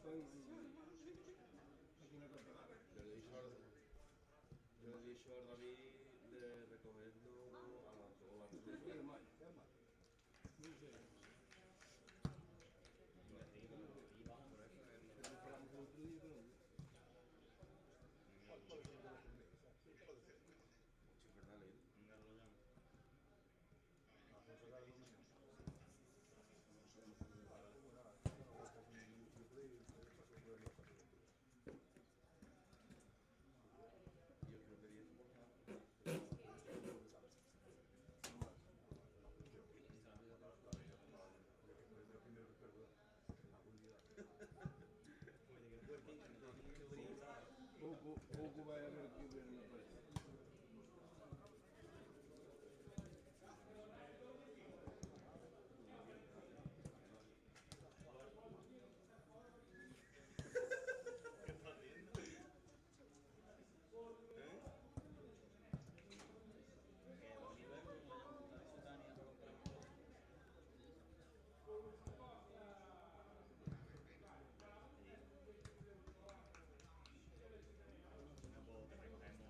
Yo le he dicho al, yo le he dicho al David de recogerlo a las 2 o las 3. Por eso es verdad, Leo. Yo creo que 10 por Poco vai haver aqui ver na página. ¿Qué está haciendo? ¿Eh? Que Bonnie luego me llamo a eso Tania para comprarme cosas. Sí. No puedo, te recogemos a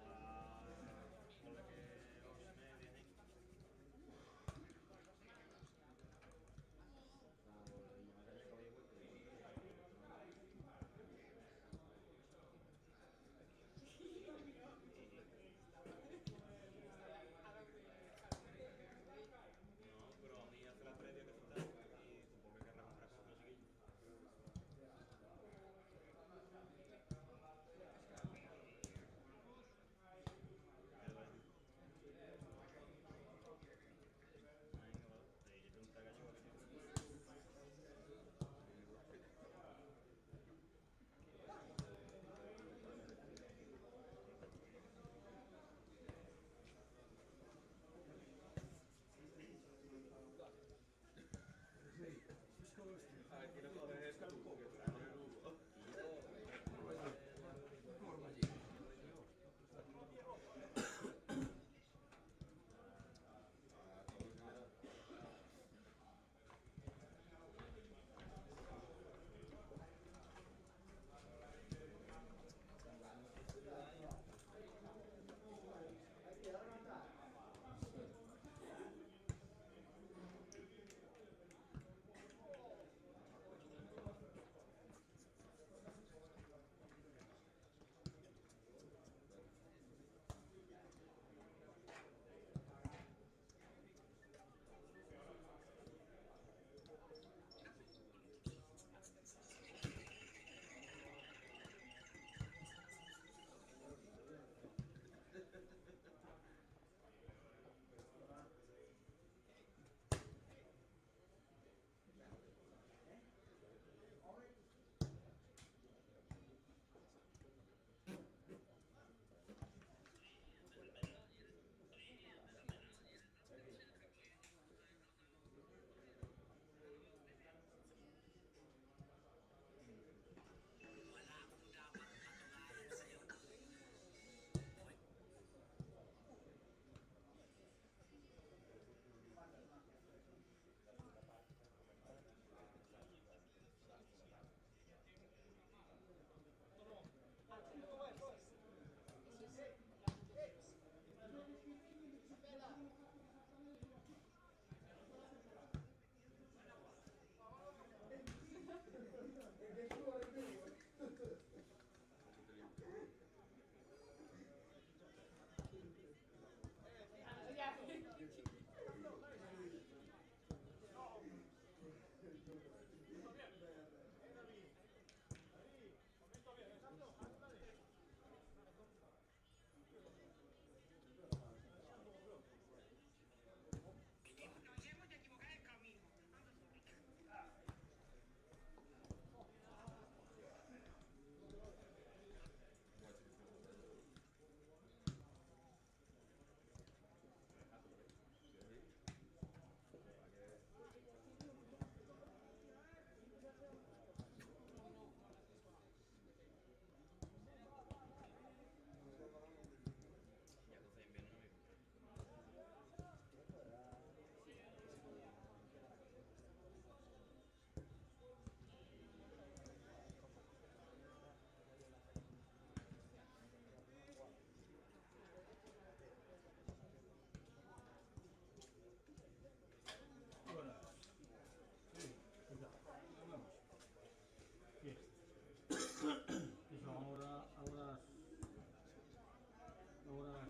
Ahora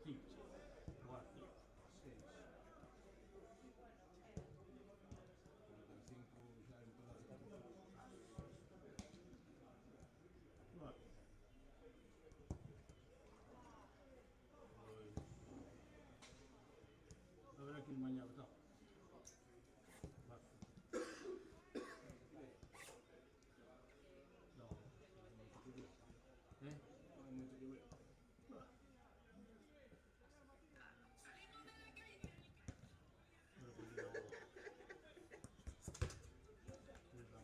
5, 4, 6. Vale. A ver aquí mañana, ¿verdad? Vale. No, ¿eh? No hay mucho que ver. Pero pues no.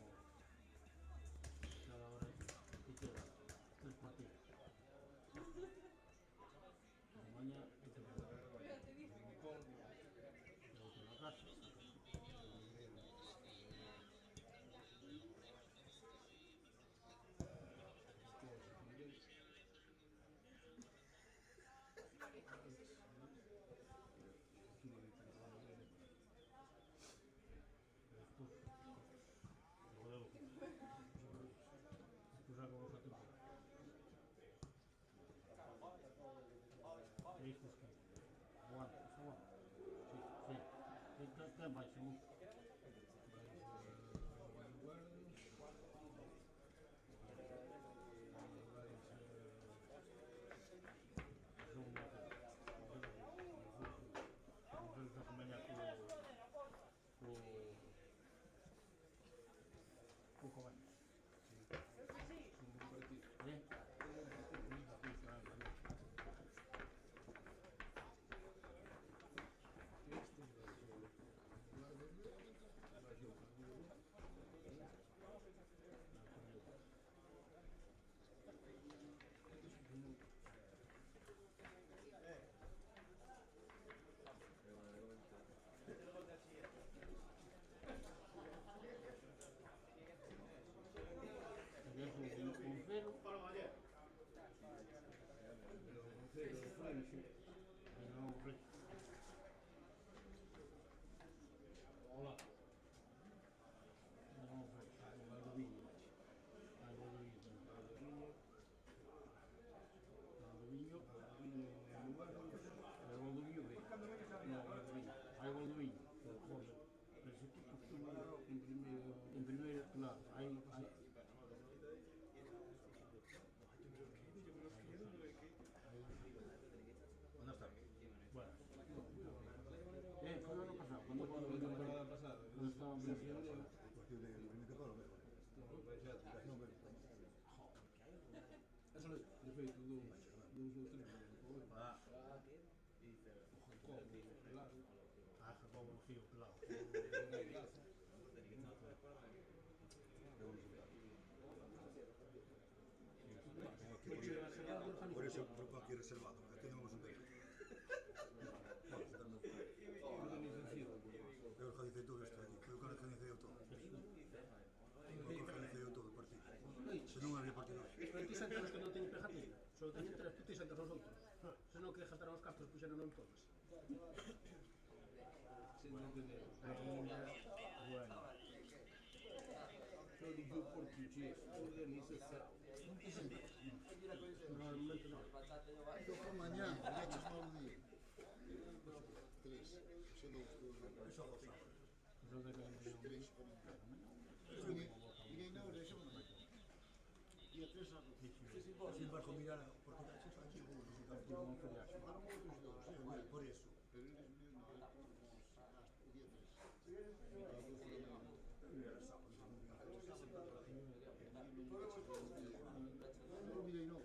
Cada hora y queda 3 partidos. Mañana y te voy a la casa. En primeiro, claro, hai ¿Dónde está? bueno. Foi o ano pasado, cando La temporada pasada. estaban venciendo. Porque de Dominicano lo mejor. Eso de feito, dous ou tres. Ah, Ah, Jacobo, sí, claro. Por eso el grupo aquí reservado. Aquí no vamos a ver. Eu organizei todo isto aquí. Eu organizei todo. Eu organizei todo o partido. Se non había partido. Pero ti sentas os que non teñen pegatina. Só teñen tres, tú ti sentas os outros. Se non que dejatar os cartos, puxeron non todos. Sen entender. Bueno. Só digo porque che, organização. Normalmente non. Eu por mañá, ya ches mal día. 3. Só dous. Só dos. Eso de que Ninguén na hora, deixa-me non. Día 3 a 2. Sin barco mirar a Portugal, se fai chico. non feriaxe. Para outros dous, por eso. Pero eles miran o día 3. Non mirei non.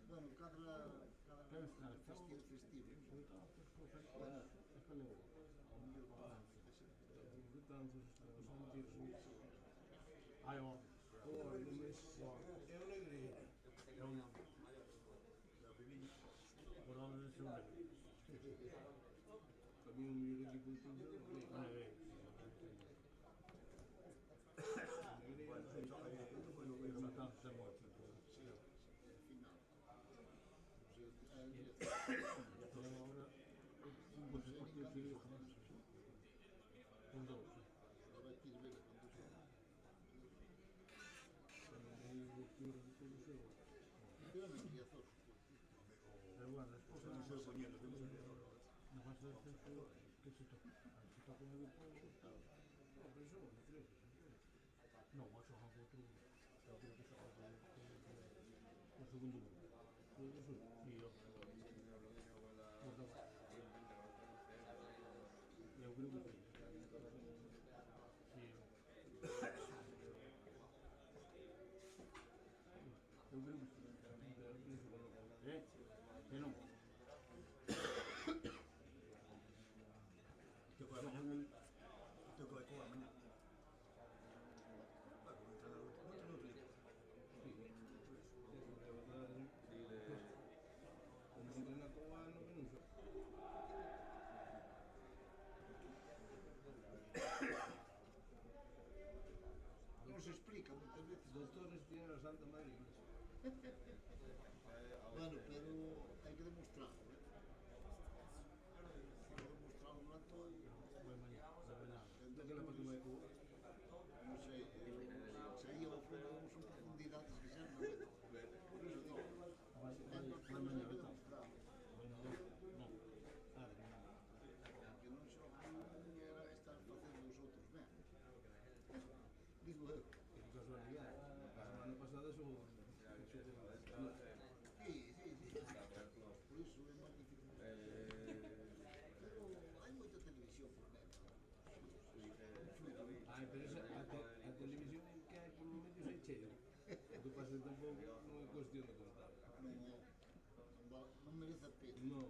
Bueno, cada festivo. Ai, ó. É alegria. Eu não. Por onde se vai? Também um melhor agricultura. Ahora, Que se toca? Se toca un equipo... No, pero iso non creo. Non, o xogan co outro... Eu creo que xogan co segundo grupo. Eso, e eu... Eu creo que sí. Eu creo que sí. Que non? Yo creo que mañana. Yo creo que mañana. Vai, como entrenador. No entrenador del equipo. Sí, eso é verdade. Como entrena co ano que non sei. Non se explica moitas veces. Doutores tiñan a Santa Madre. Bueno, pero hai que demostrarlo, Hai que demostrarlo no acto. Vai mañá, daquela parte vai co... Non sei, se aí ao fondo vamos en profundidades que xa non é. Por iso digo, Vai mañá, hai que Beto. demostrarlo. Non. Ah, de mañá. Que non só era estar facendo os outros ben. Digo eu. Que casualidade. A semana pasada xogou... Sí. Por iso é máis difícil. Pero hai moita televisión por medio. Ai, pero esa, a televisión que hai por medio é cheio. O que pasa tampouco non é cuestión de contar. Non merece a pena. Non.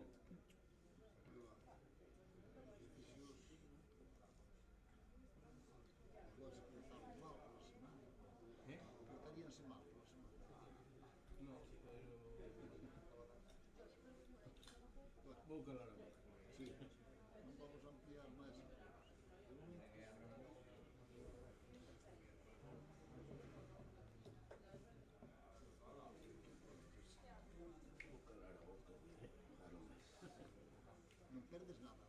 Agora se portaron mal pola semana. Portaríanse mal pola semana. Non, pero... Vou calar a boca. Sí, non vamos a ampliar máis. Non perdes nada.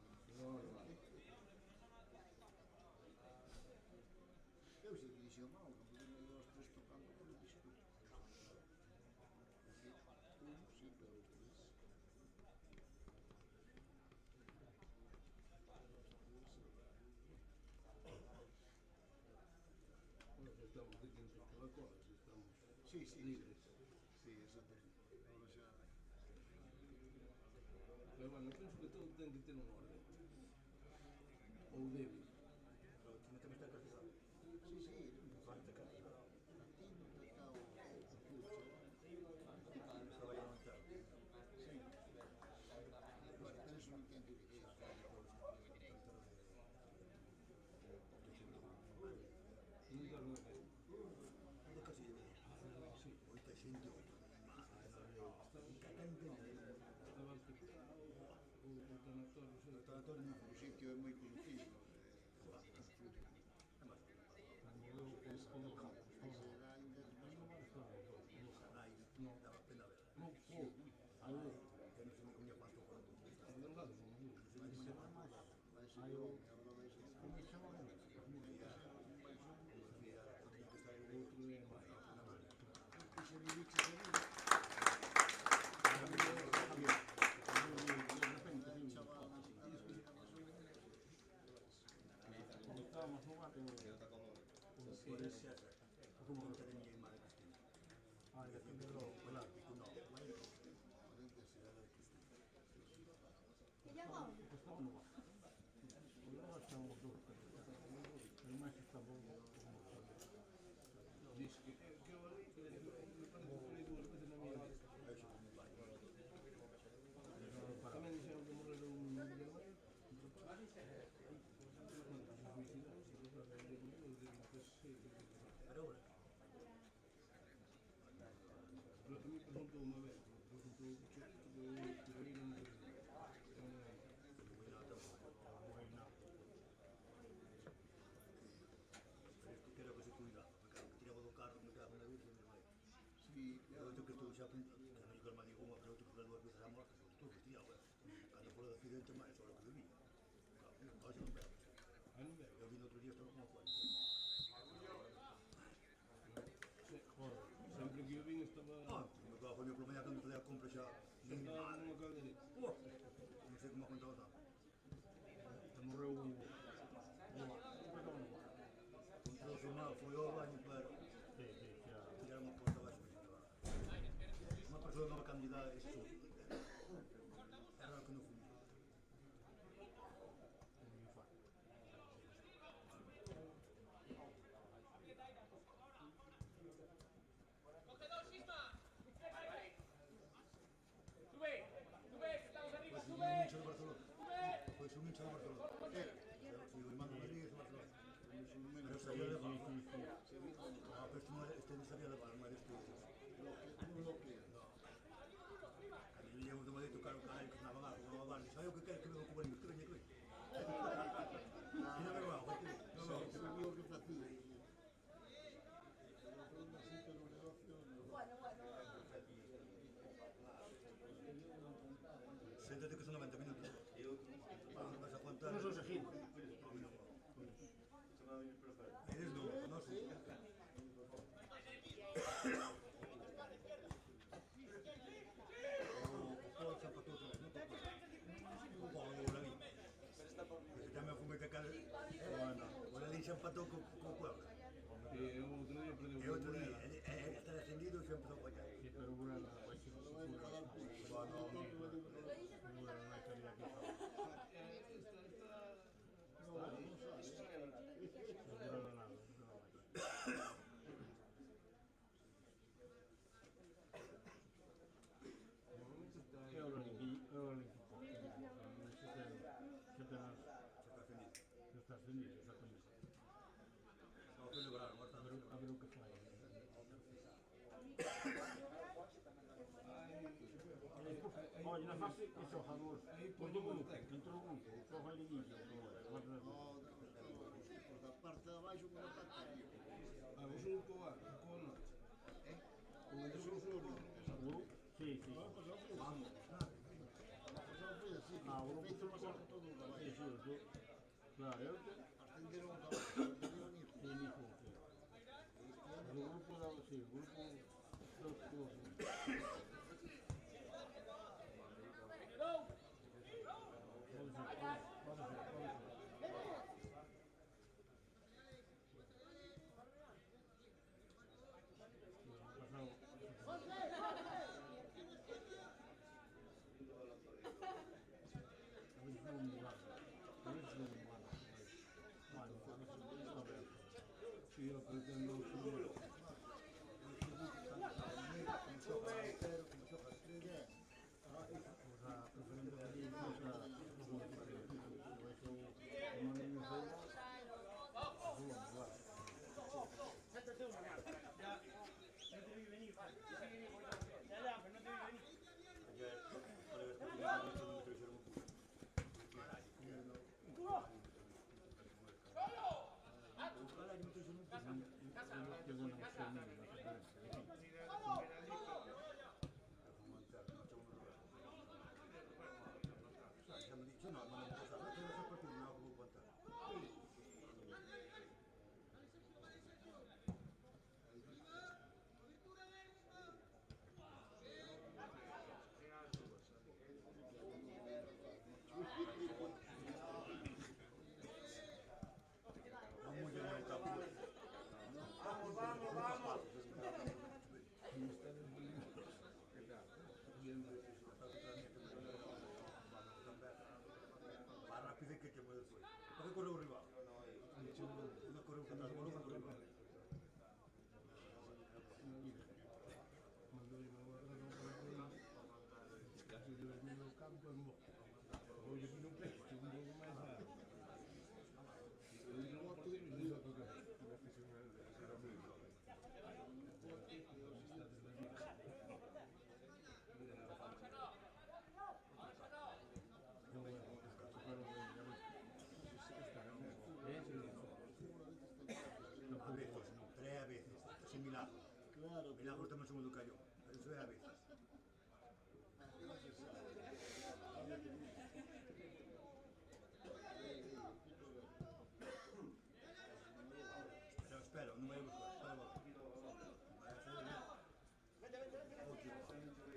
Eu se dirixo mal, non podemos ir aos tres tocando con o disco. Sí, pero os tres. Bueno, que estamos de quien se la cola, que estamos Sí, libres. Sí, exactamente. Ahora xa... Pero bueno, penso que todo ten que ter un orden. Ou debe. Pero tiene que estar castigado. Sí. Falta castigado. Aquí non está o curso. Se vaya a montar. Sí. Bueno, pero eso non ten que ver. Nunca lo he. Todo casi de ver. Sí. Moita xente. Estaba picado, o tanatorio, sei. O sitio é moi conocido. Daba pena ver. Non, Eu non sei ni cuánto cuando. delgado, Vai ser o que vai ser. como se chama? Tenía que estar en el Outro é máis. Que se viviche de vida. Chaval, Estábamos jugando. por ese como que tenía mi madre Cristina. Ah, ya tengo lo claro. No, ¿Te llamo? Estamos no bar. Agora estamos dos. El máis está bom. Dice que eu ali, me parece que foi duas veces na minha vida. eso como vai. Tamén dixeron que morreron un millón. Pero ahora, Pero a mí preguntou unha vez, preguntou que ir un creo que se cuida. Porque claro, que tiraba do carro, me quedaba na bici, me vai. sí, Eu que estou xa apuntado, que non lle me digo unha, pero outro por as dúas veces a morte, porque estou cristiado, cando fora do accidente máis, só que vivía. Claro, non se non veo. Eu vi no outro día, estaba como cual. Sempre que eu vin estaba Me quedaba foi meu problema cando fazia a compra xa. sentado nunha caldereta. Non sei como aguantaba tanto. final foi ao baño para Sí, sí, xa. tirar unha porta abaixo que se estaba. Unha persoa nova candidata é eso. É raro que non fui. Non fa. Pois un hincha do Barcelona. Si o irmán do Madrid é do Barcelona. Pero sabía Sí, levar. sí, sí. Ah, pero este non sabía levar, non era este. A mí llevo do Madrid tocar o caralho que andaban algo, non van. Sabe o que queres que venga con el que veña, que veña. E non vengo algo, que veña. Non vengo. Sabía o que facía. Séntate que son 90 minutos. Vas a contar. Non son seguidos. Eres do noso. O Pol se empatou outra vez, non? O Pol do Lalín. Ese tamén fume que cara. O Lalín se empatou co Puebla. E o outro día perdeu E outro día, está descendido e se empezou a fallar. Sí, pero Burela vai ser Bueno, Burela non hai calidad que fa. Burela nada, Burela vai. É o Lalín, é o Lalín. Que está ascendido, exatamente. ao celebrar, agora A ver o que fai. Olha, na fase que xogadores por do grupo, dentro do grupo, só vai liguilla. Por da parte de abaixo con a parte de arriba. Ah, vos un coa norte. Con el sur sur. Seguro? Sí, sí. vamos. Pasado foi así, Ah, o que grupo feito se pasaron todos de Sí, abaixo. sí, eu claro, eu te... Ascenderon os de abaixo, ascenderon ni. Sí, mismo, sí. O grupo da... Sí, o grupo... Dos clubes. Sí, eu pretendo subir. Correu o rival. Una correu que atrás, correu o rival. A veces, 3 a veces. Sin milagro. Claro, Milagro tamén son o do Callón. Pero eso é a veces. Espera, non vai a buscar. Espera, vai. Vai a salir bien.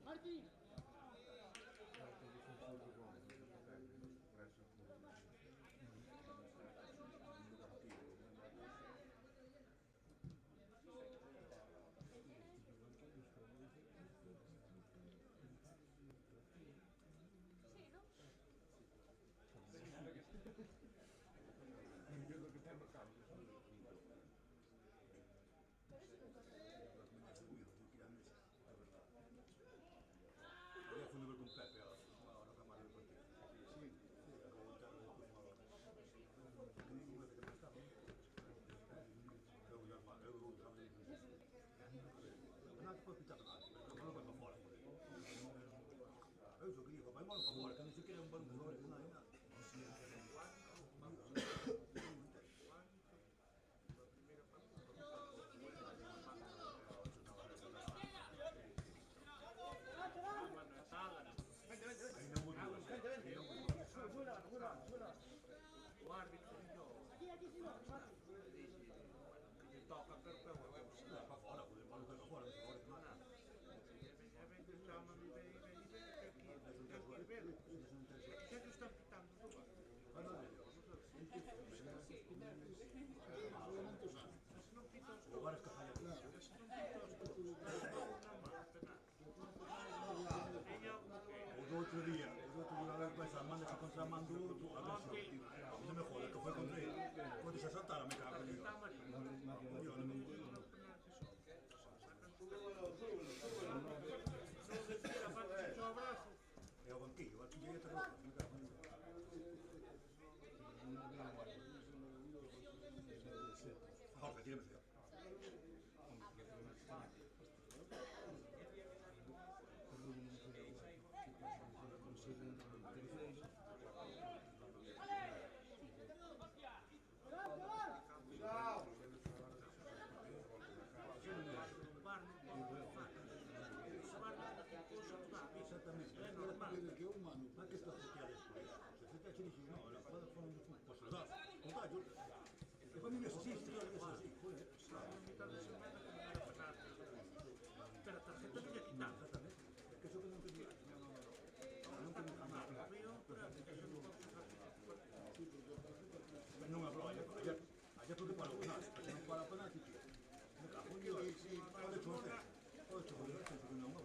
Martín. poi pittato tanto, perché non va fuori. Io so che dico, ma non fa fuori, che non si chiede un buon giocatore, non hai nada. Guardi il gioco. Ti tocca per Fa fuori, così, poi fa fuori, non si fuori più. Che ti sta pittando tu? Guarda scappare. Otro día pues Armando se contra Armando tu agresión. No me jodas, que fue contra él. Cuando se saltara me cago en Dios. E al banquillo ya te lo me cago en Dios. Jorge, tírame feo. Esattamente, è normale perché è umano, ma che sta succedendo? Se te ci dici no, la squadra fa un posso dare, contagio. E poi mi messo sì, io ho messo sì, poi Per la tarjeta di chitarra. esattamente, perché so che non ti dico. Non ti dico mai. Non avrò, aja tutti qua lo conosci, perché non parla per tutti. Mi capo io, poi c'ho te, poi c'ho te, penso che non avrò.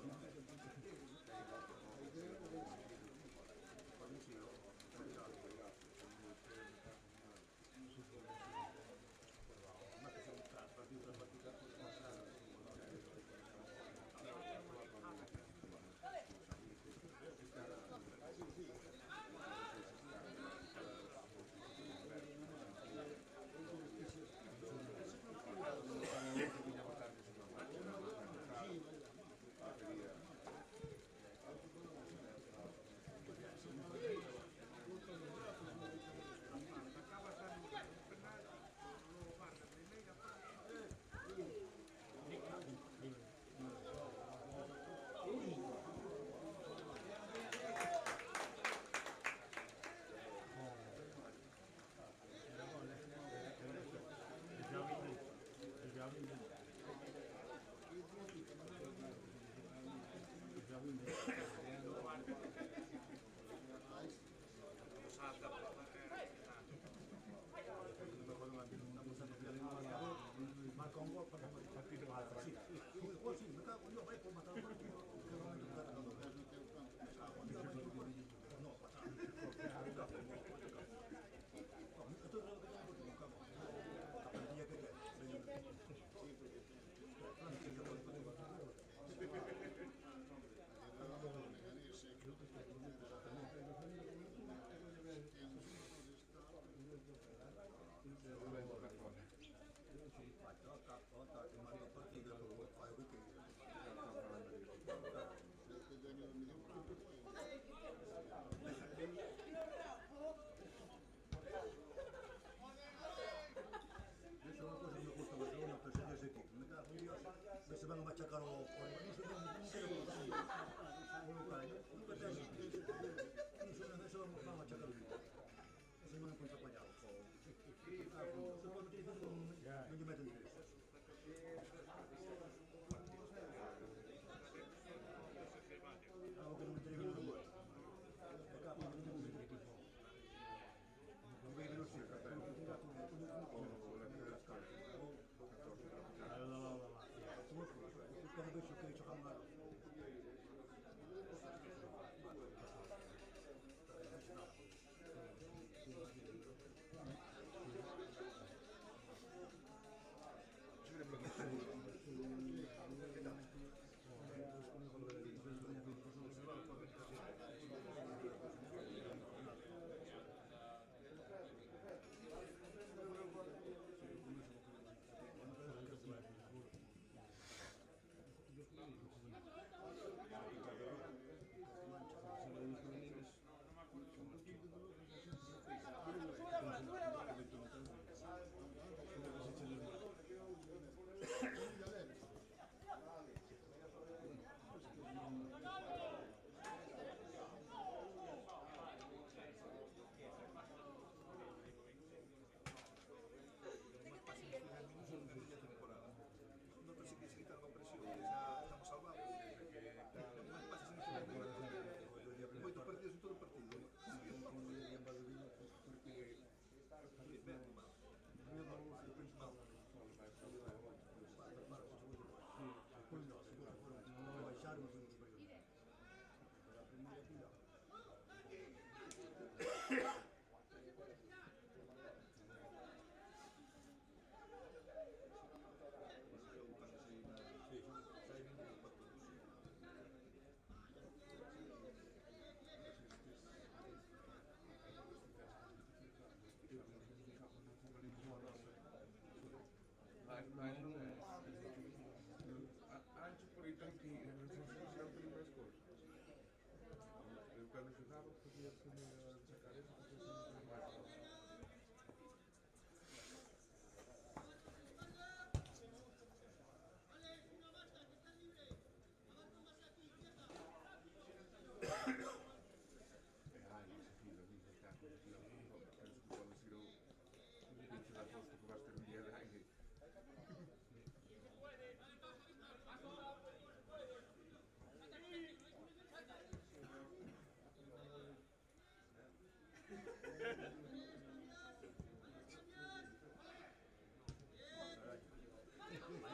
Marca un gol perché poi partito male, sì. Poi sì, mi cago io, vai poi matare un partito, che non è giocata da dove. No, patata. Esto es lo que tengo que buscar. La plantilla que se van a machacar o no sé, no sé lo que pasa. Eso van a machacar eso no encuentro apañado. Se puede meter no yo meten tres. Algo que no me tiene que ver. Acá, porque no tengo que meter equipo. No voy a ver los ciertos, pero no tengo que Antes por aí tanto não tem mais coisas. Eu quando jogava fazia assim essa careça, fazia assim mais coisas.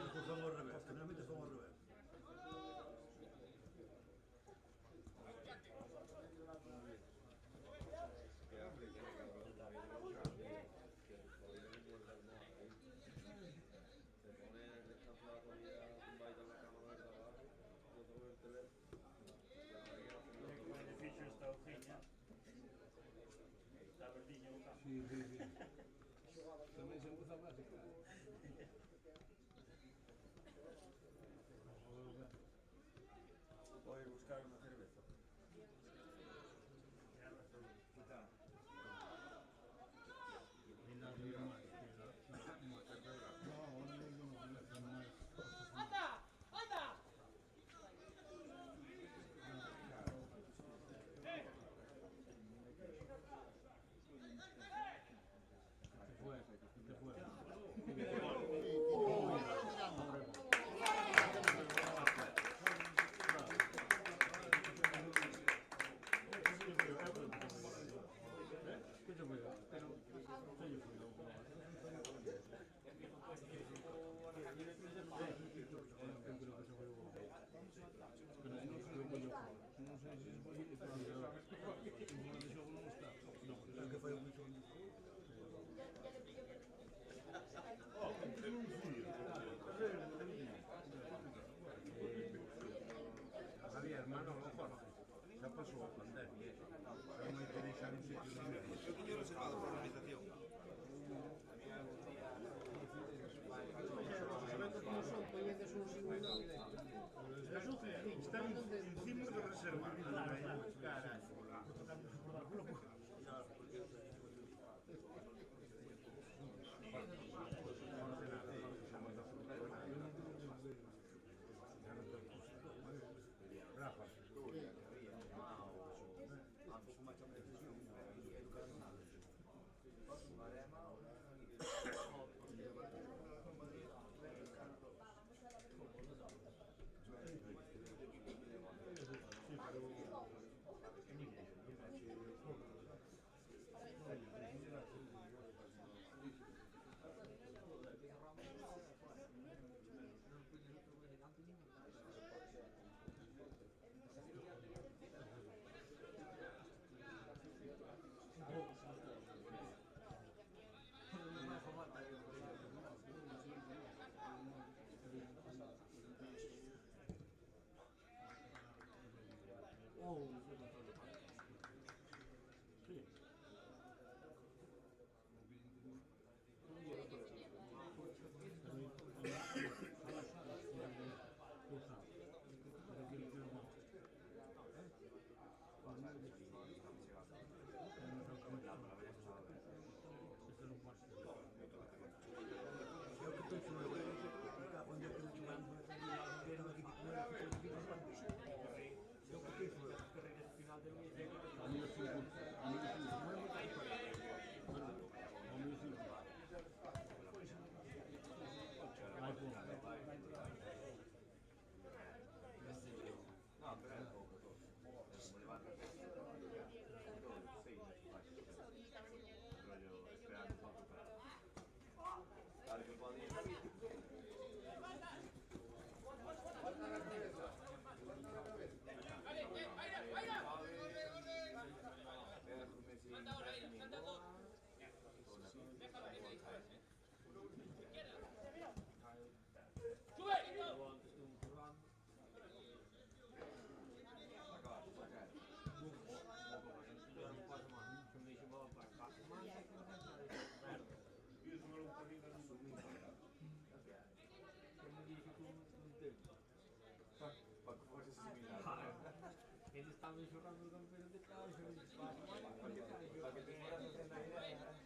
Nosotros somos al revés, generalmente somos al revés. Que hambre tiene cabrón también de los cambios, que el jodido no muerde almohada ahí. Se pone descansa la comida tumbadita en la cama del trabajo, yo toco el teléfono. Y ahora hay que hacerlo El todo. beneficio está Eugenia. Está verdinho o campo. Sim, sim, sim. Também já usava a cara. Voy a buscar una cerveza. Javier, hermano, no Jorge. Ya pasó a pandemia. Pero no hay que dejar un sitio libre. Yo tenía reservado por organización. Están encima de reservar. estavi giocando il campione di calcio, mi dispiace, ma non mi fai Para que te fueras haciendo la idea.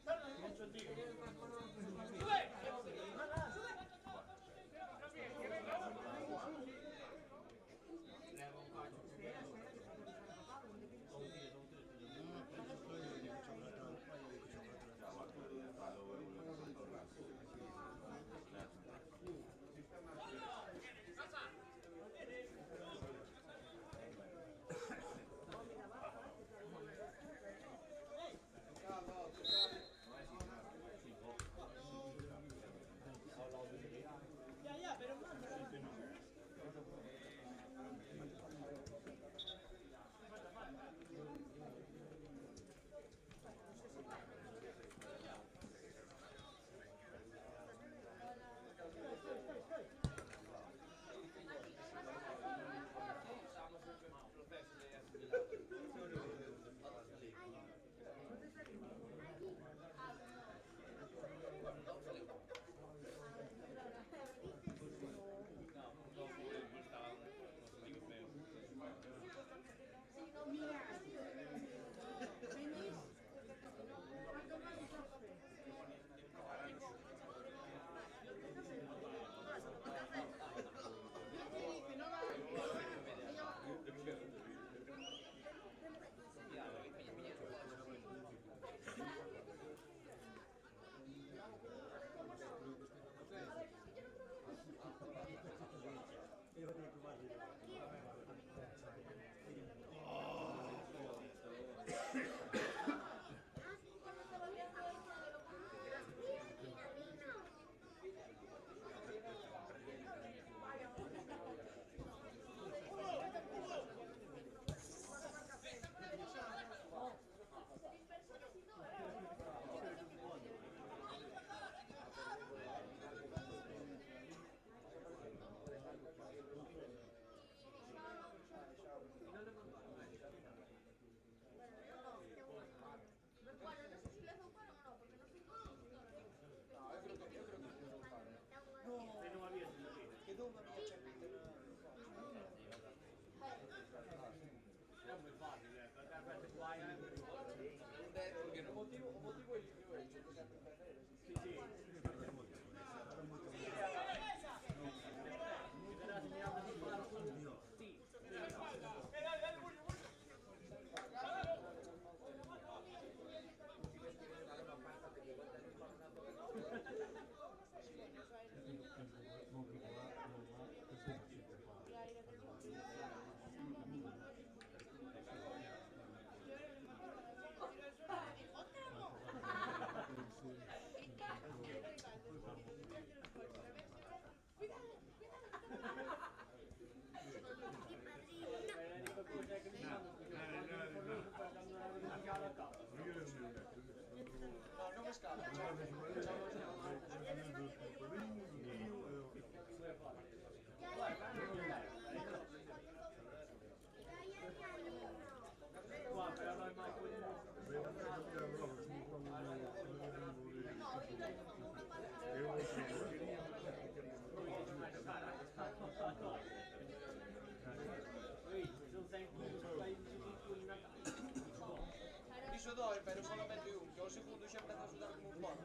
Iso doi, pero solamente un, que o segundo xa empeza a sudar como un porco.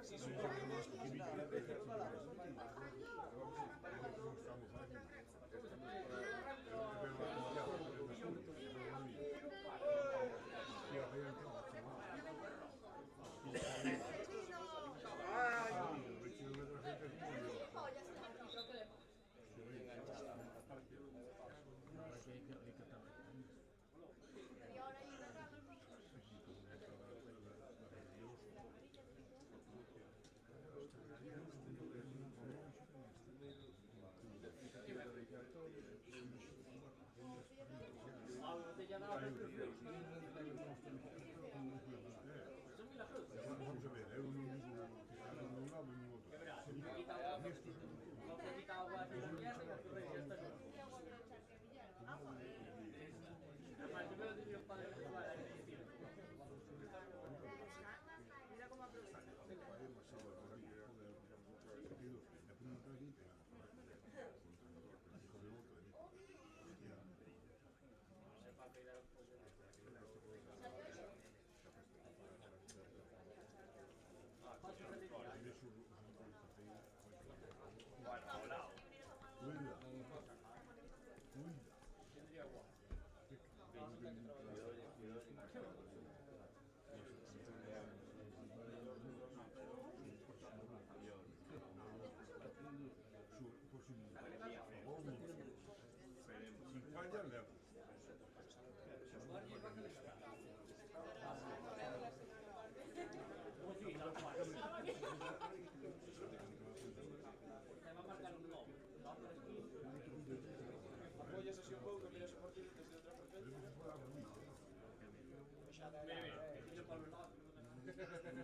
Si sudar como Gracias.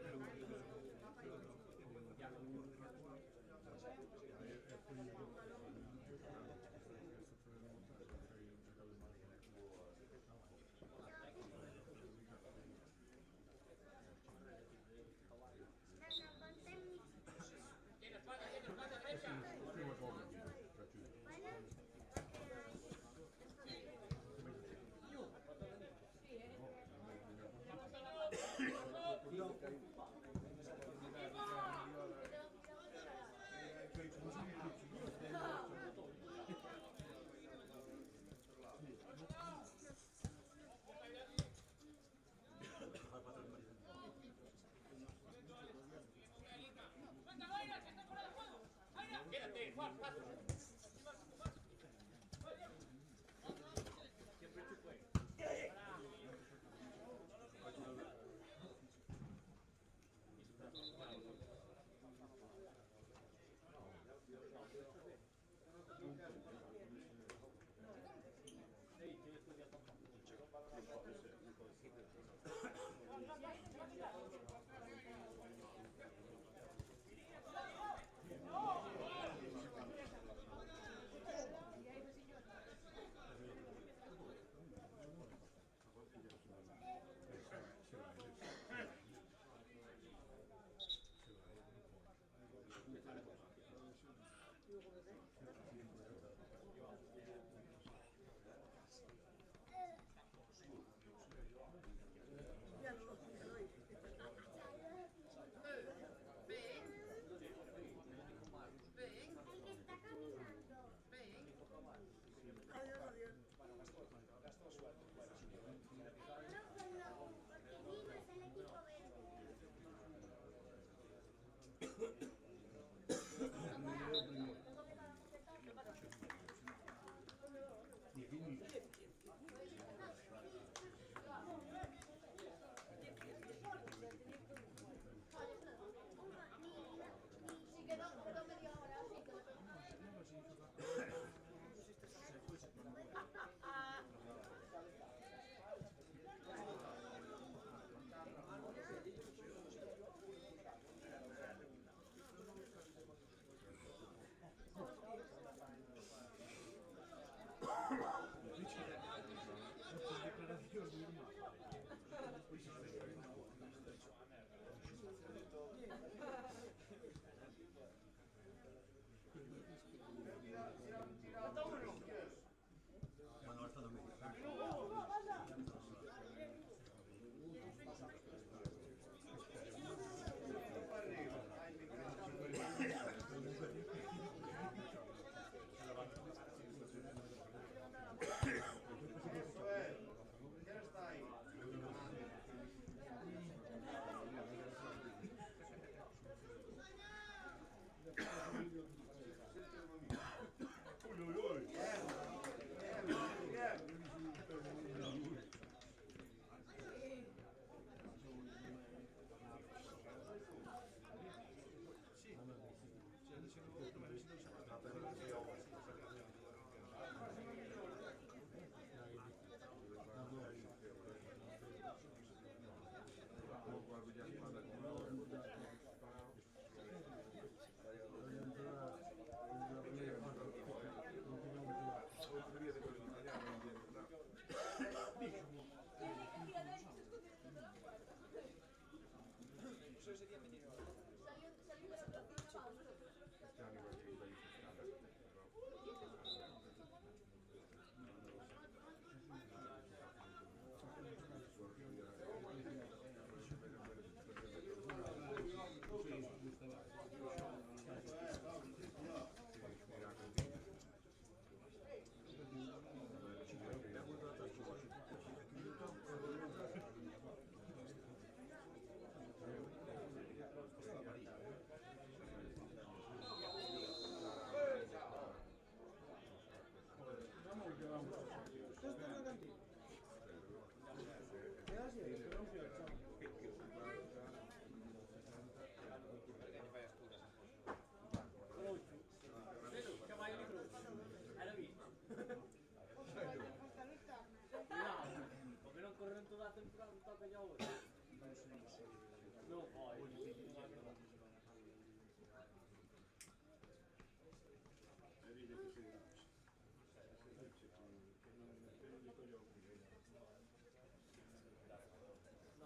No,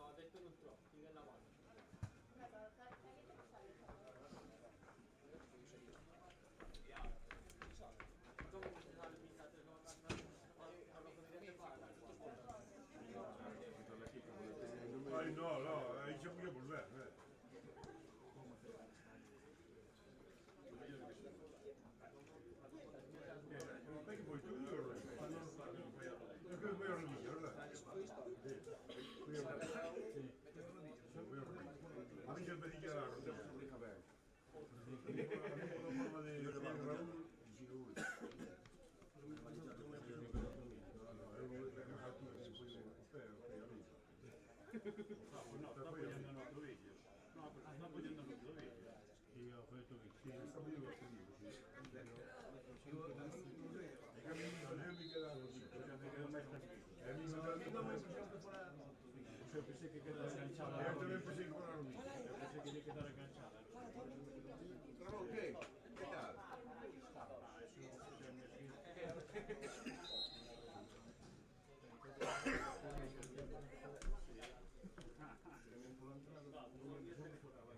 ho detto non troppo, ti viene la mano. Ay, no, no, ahí se puede volver. Peki poi tu io voy a reunir, ¿verdad? A mí siempre dije la rodilla. Una forma de Raúl y Raúl. No, sta apoyando en otro vídeo. No, está apoyando en otro vídeo. Y ho fatto che sì, Está muy divertido, sí. Yo me quedaba así. me quedo más tranquilo. A mí me quedaba O sea, pensé que quedaba enganchada. yo también empecé con la rodilla. Pensé que quedara enganchada. Ramón, ¿qué? ¿Qué tal?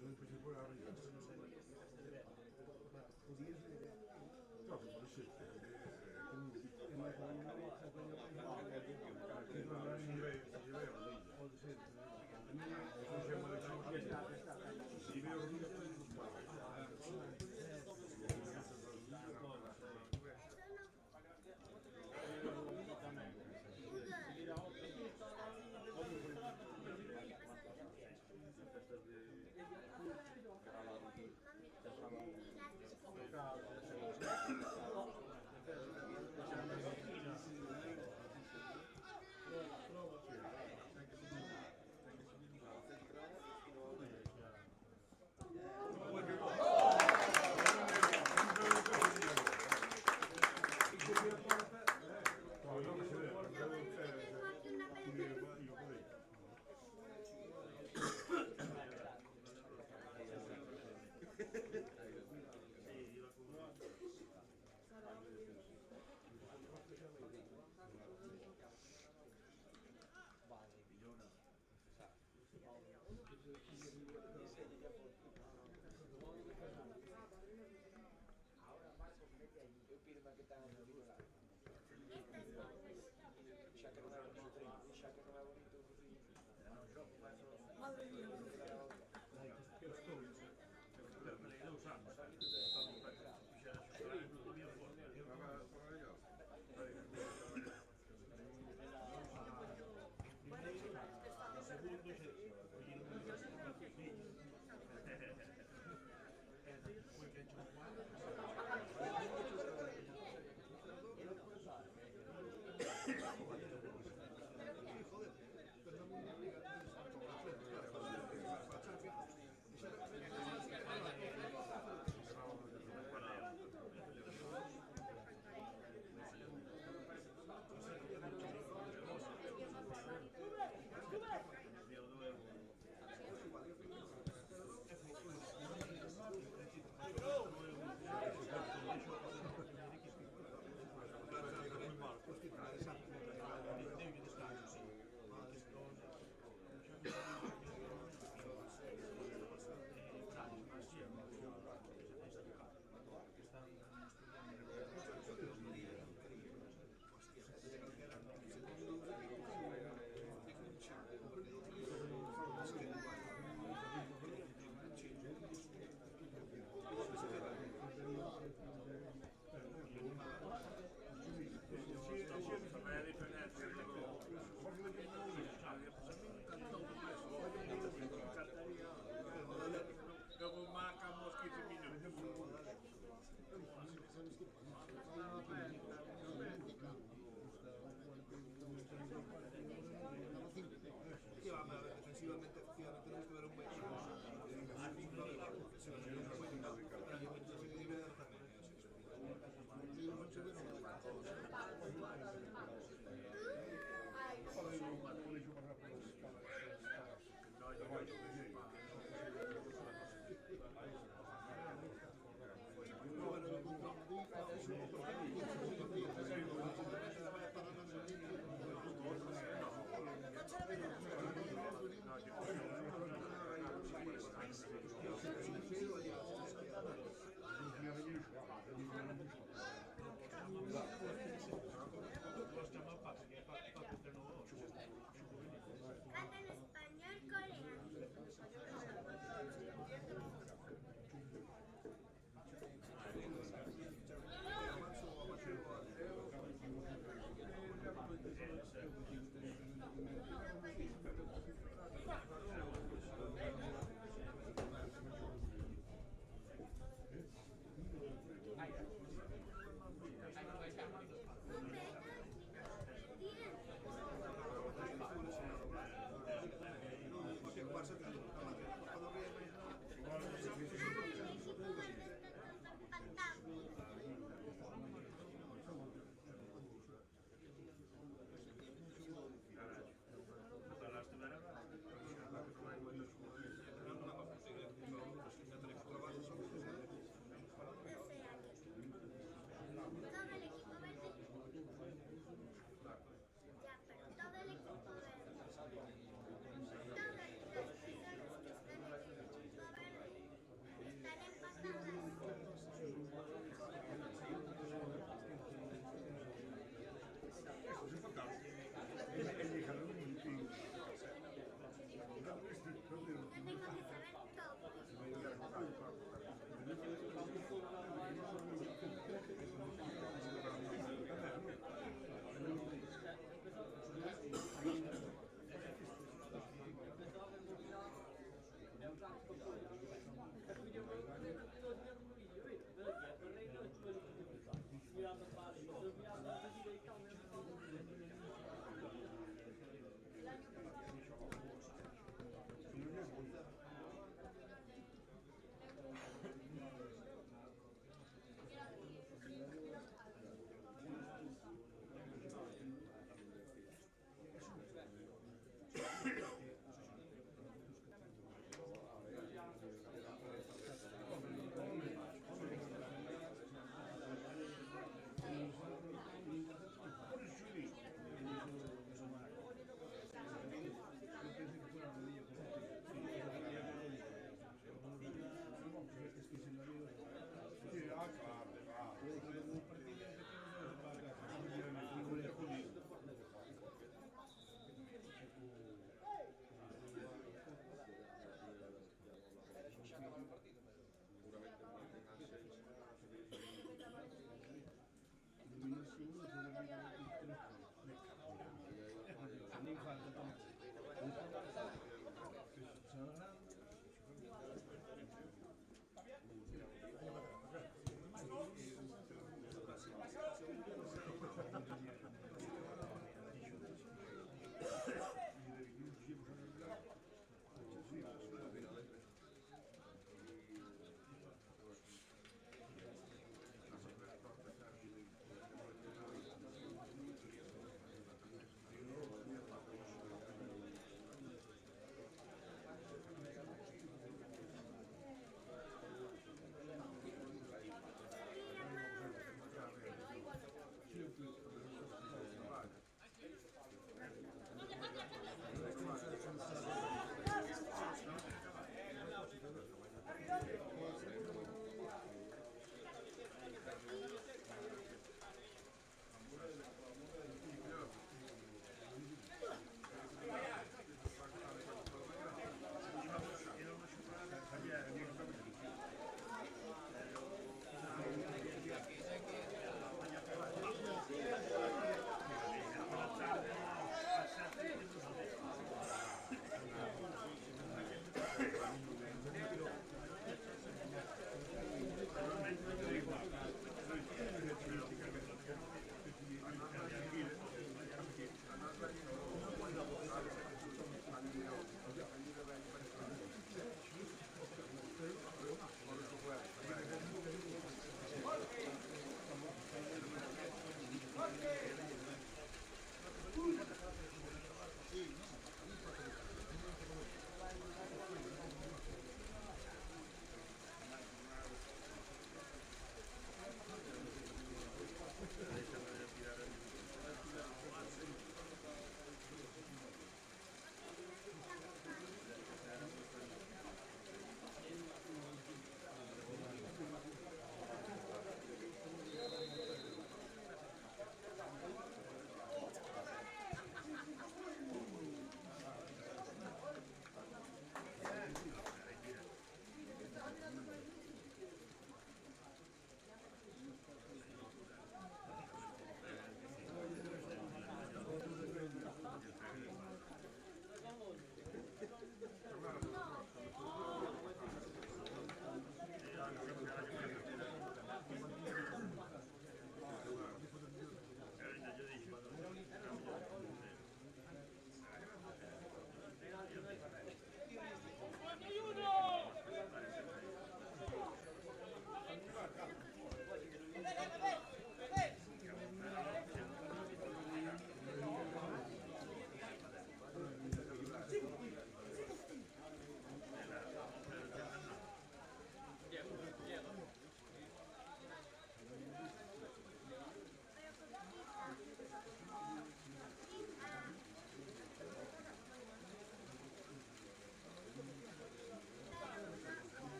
Yo empecé por arriba. No, por eso.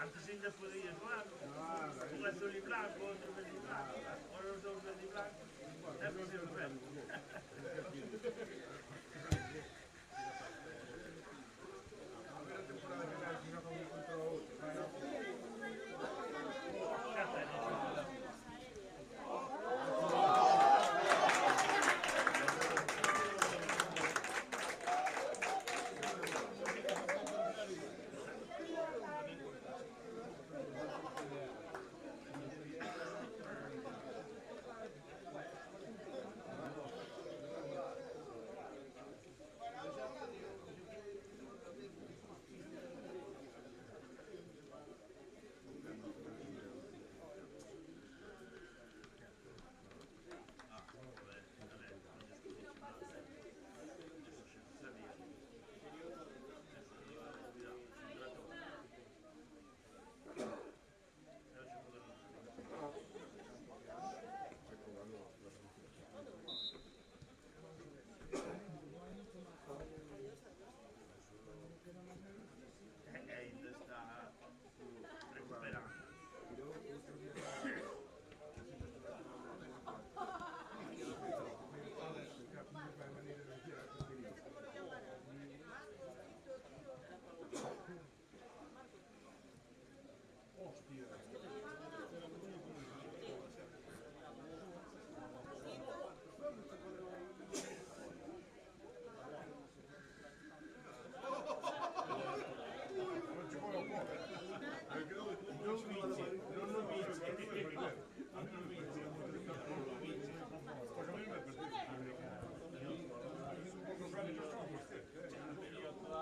Antes ainda podias lá, um é azul e branco, outro verde e branco, agora os dois verde e branco, é para ser o verde.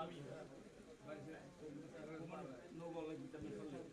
la vida. No vol aquí també fer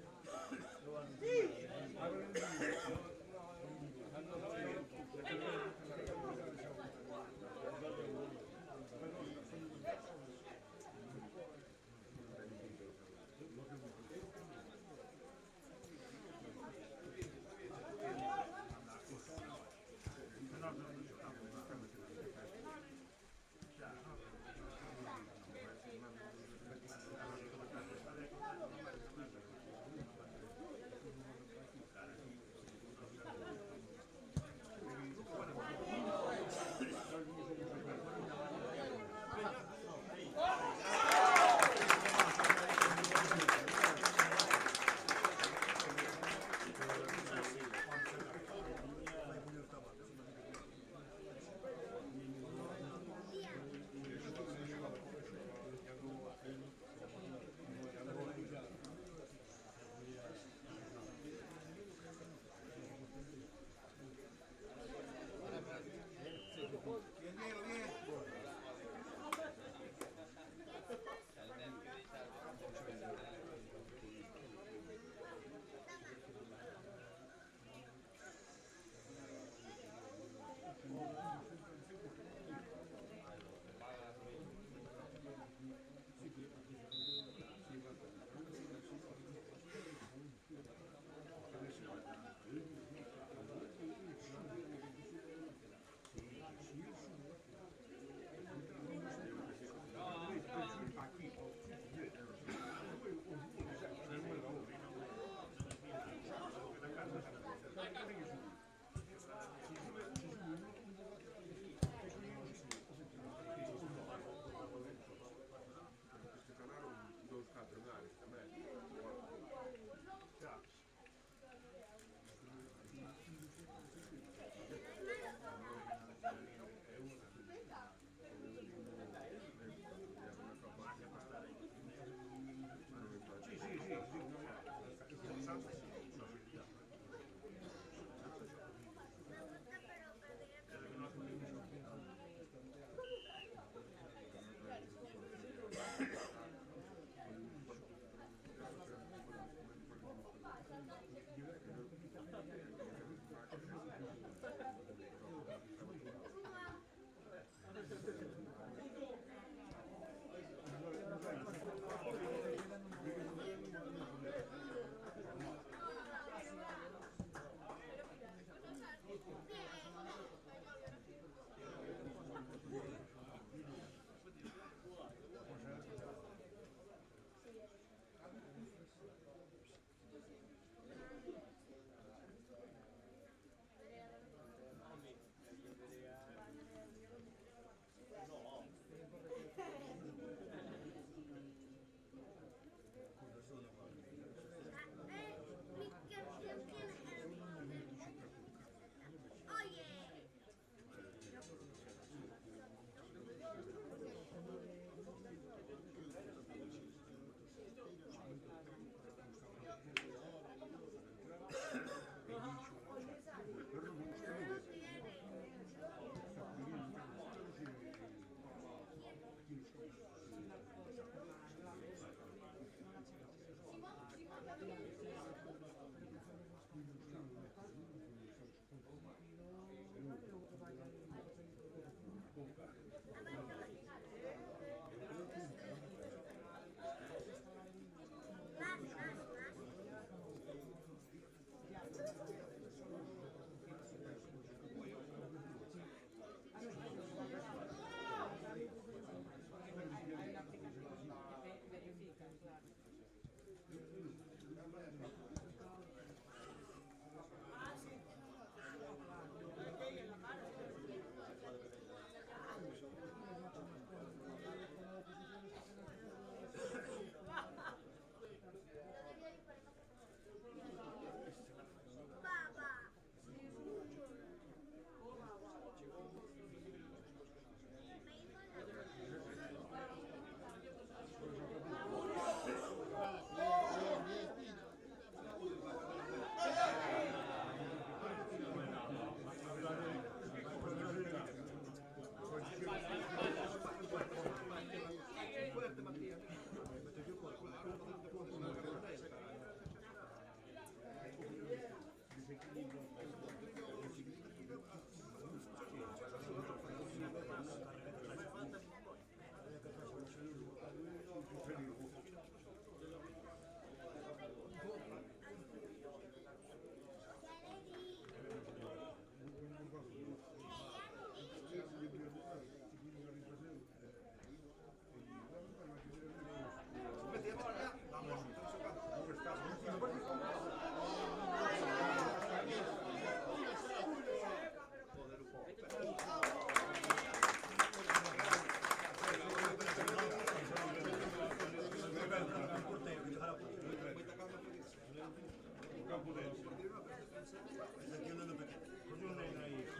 Excepción de pequeño. Excepción de pequeño.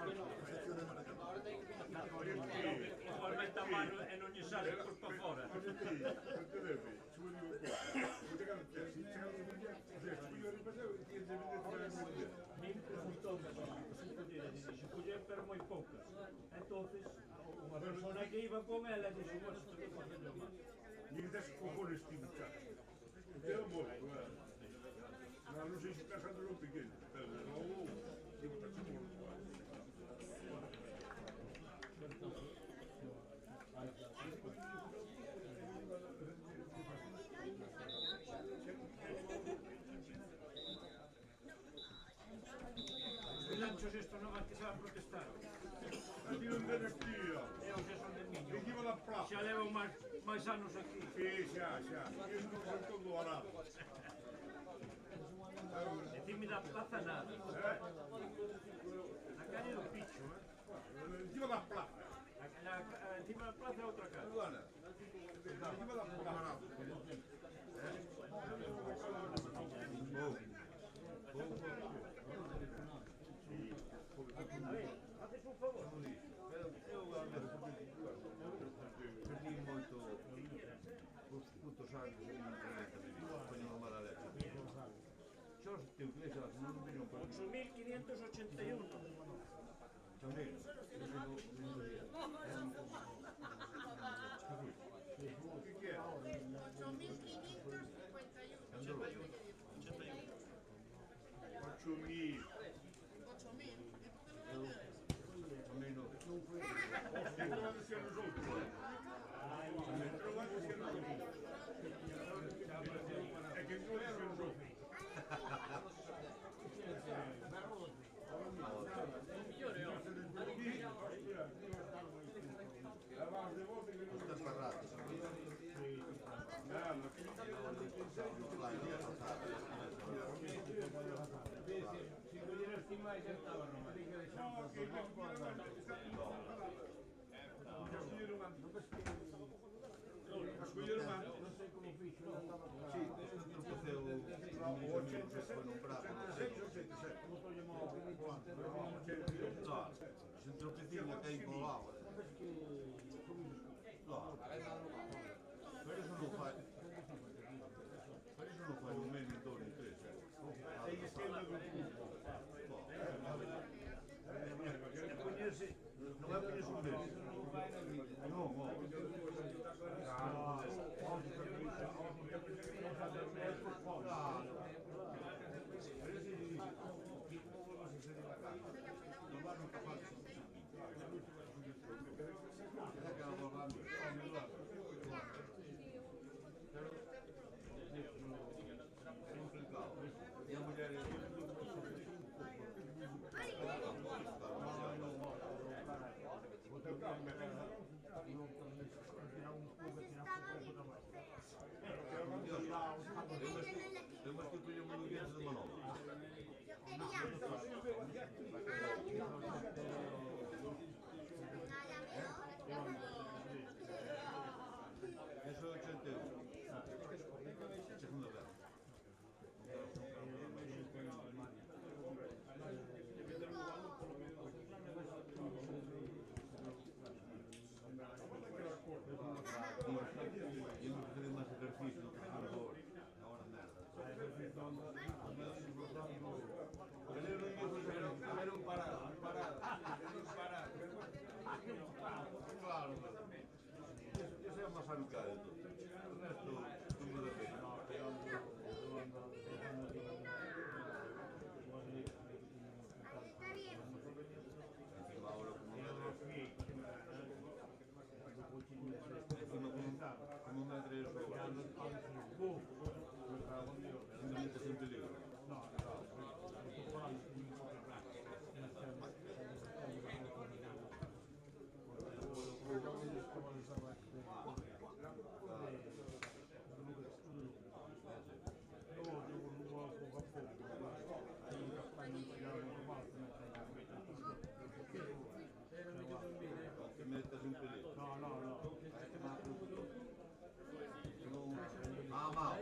Igualmente a mano e non lle sale por pa fora. Nin preguntou se collía, pero moi poucas. Entonces, unha persona que iba con ela dixo, bueno, isto que facendo máis. Ni das cojones tío, chaval. Queda moito, non sei se estás andando pequeno, pero de novo, digo, está chamo. Lanchos isto non vai que se va a protestar. Aquí non venes, tío. Eu xa son de miño. Aquí va da plaza. Xa levo máis anos aquí. Sí, xa. Iso non foi todo arado. Decime da plaza nada. Na calle do Picho, Encima da plaza. Encima da plaza é outra calle. Encima da plaza. A ver, haces un favor. Perdi moito os putos anos en internet, foi normal a letra. Xos te utilizas, non viño para 8.581. tamén. Que que é? 8.000. Tamén non. Que van a ser os outros? Que van a ser os outros? É que non van a ser os outros. Estás parrado. Escolleron a... Sí, tropeceu o 87 foi nombrado. Claro, se tropeceu que hai por lá. Claro. Pero eso non fai. Pero eso non fai un mes, ni dos, ni tres. Aí esquema do club. Non vai poñer un mes. Non, non. Temos que poñer un ambiente de Manolo. Eso é 81. Segunda vez. E eu fazer máis exercicio no profesor. Agora merda. Era un parado. Claro. Esa é a máis habitual de todo. O resto, tudo de pena. Encima ahora como medre eso. Indemnización en peligro. Que metas en peligro. Ah, mal.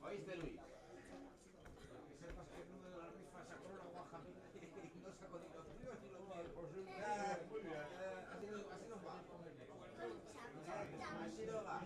¿Oíste, Luis? Que sepas que el número de la rifa sacó una guaja y no sacó ni los tíos ni los míos. Muy bien. Así nos va. Así nos va.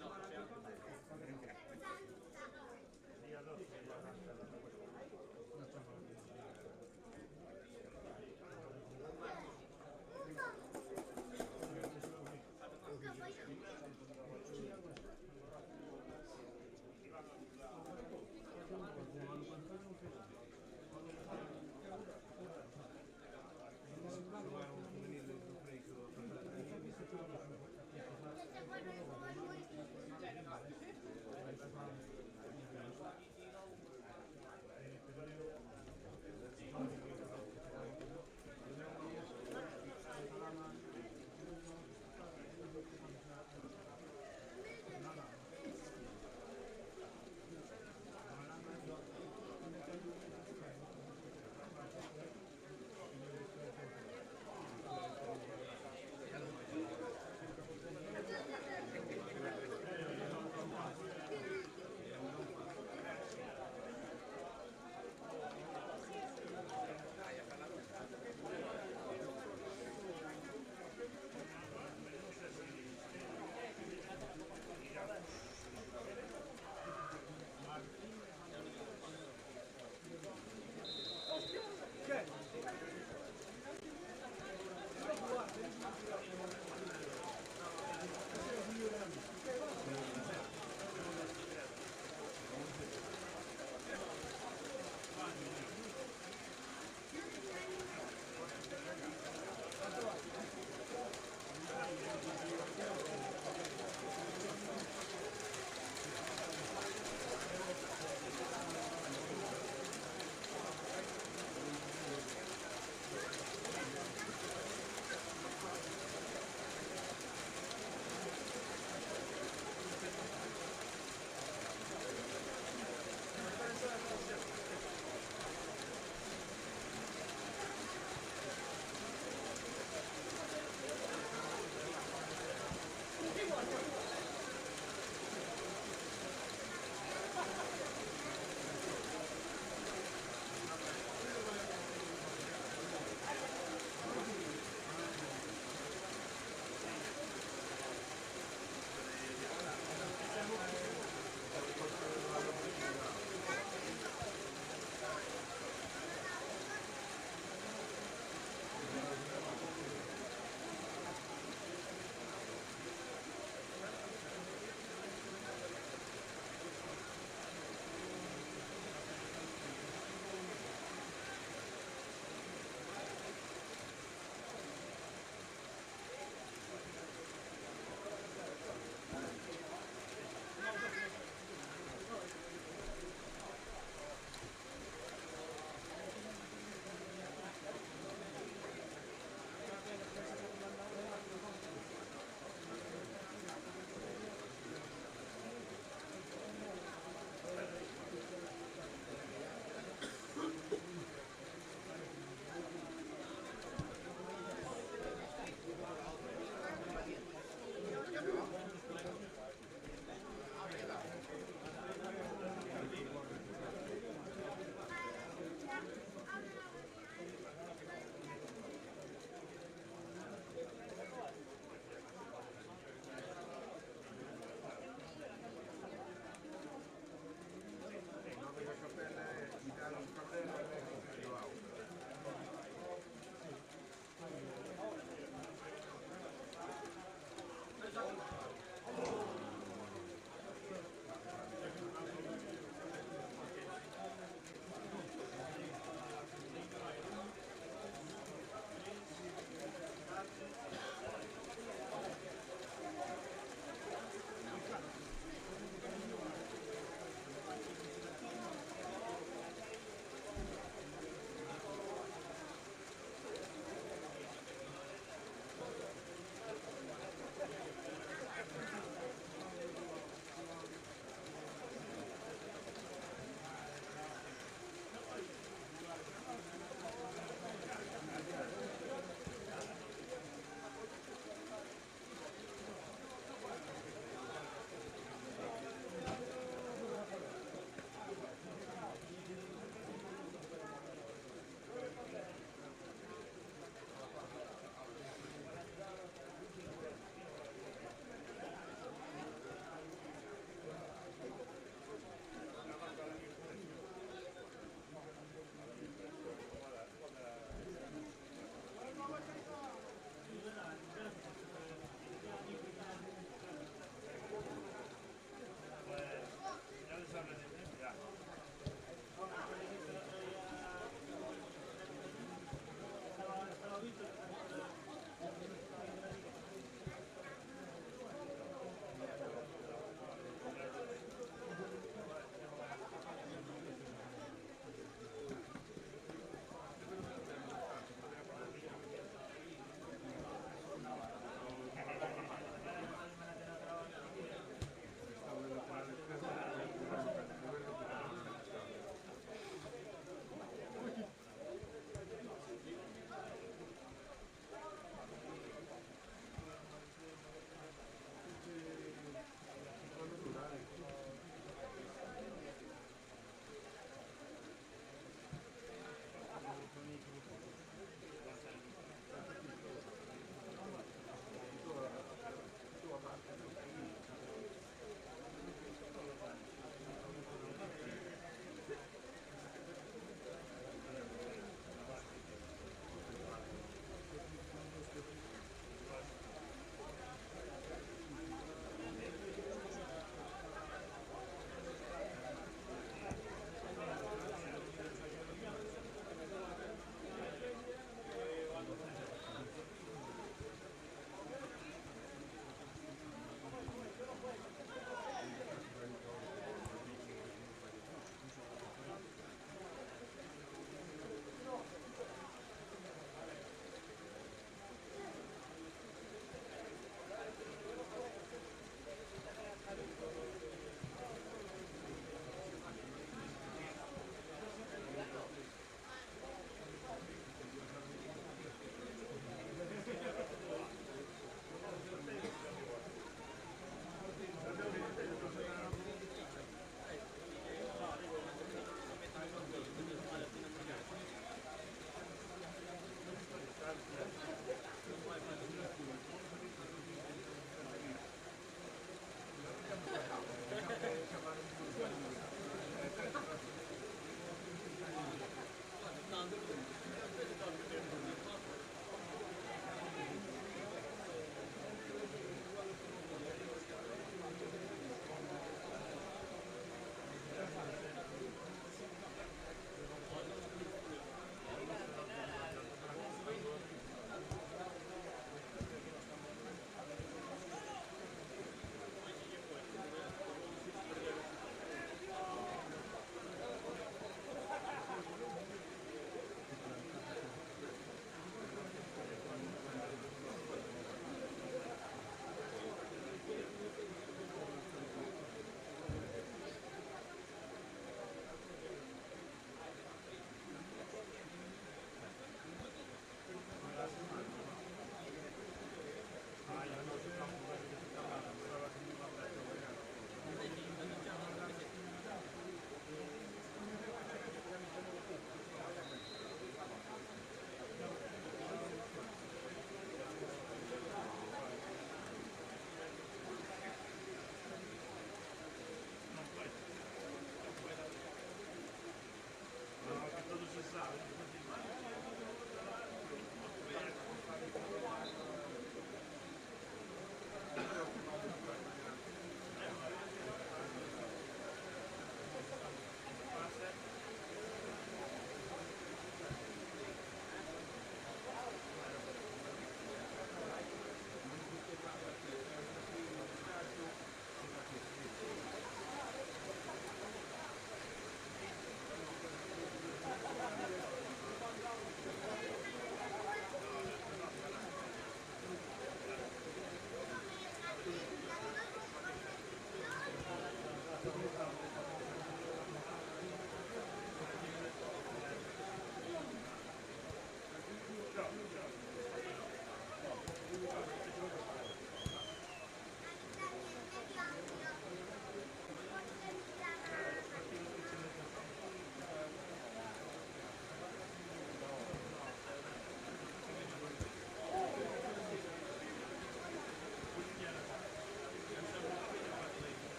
No,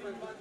Gracias.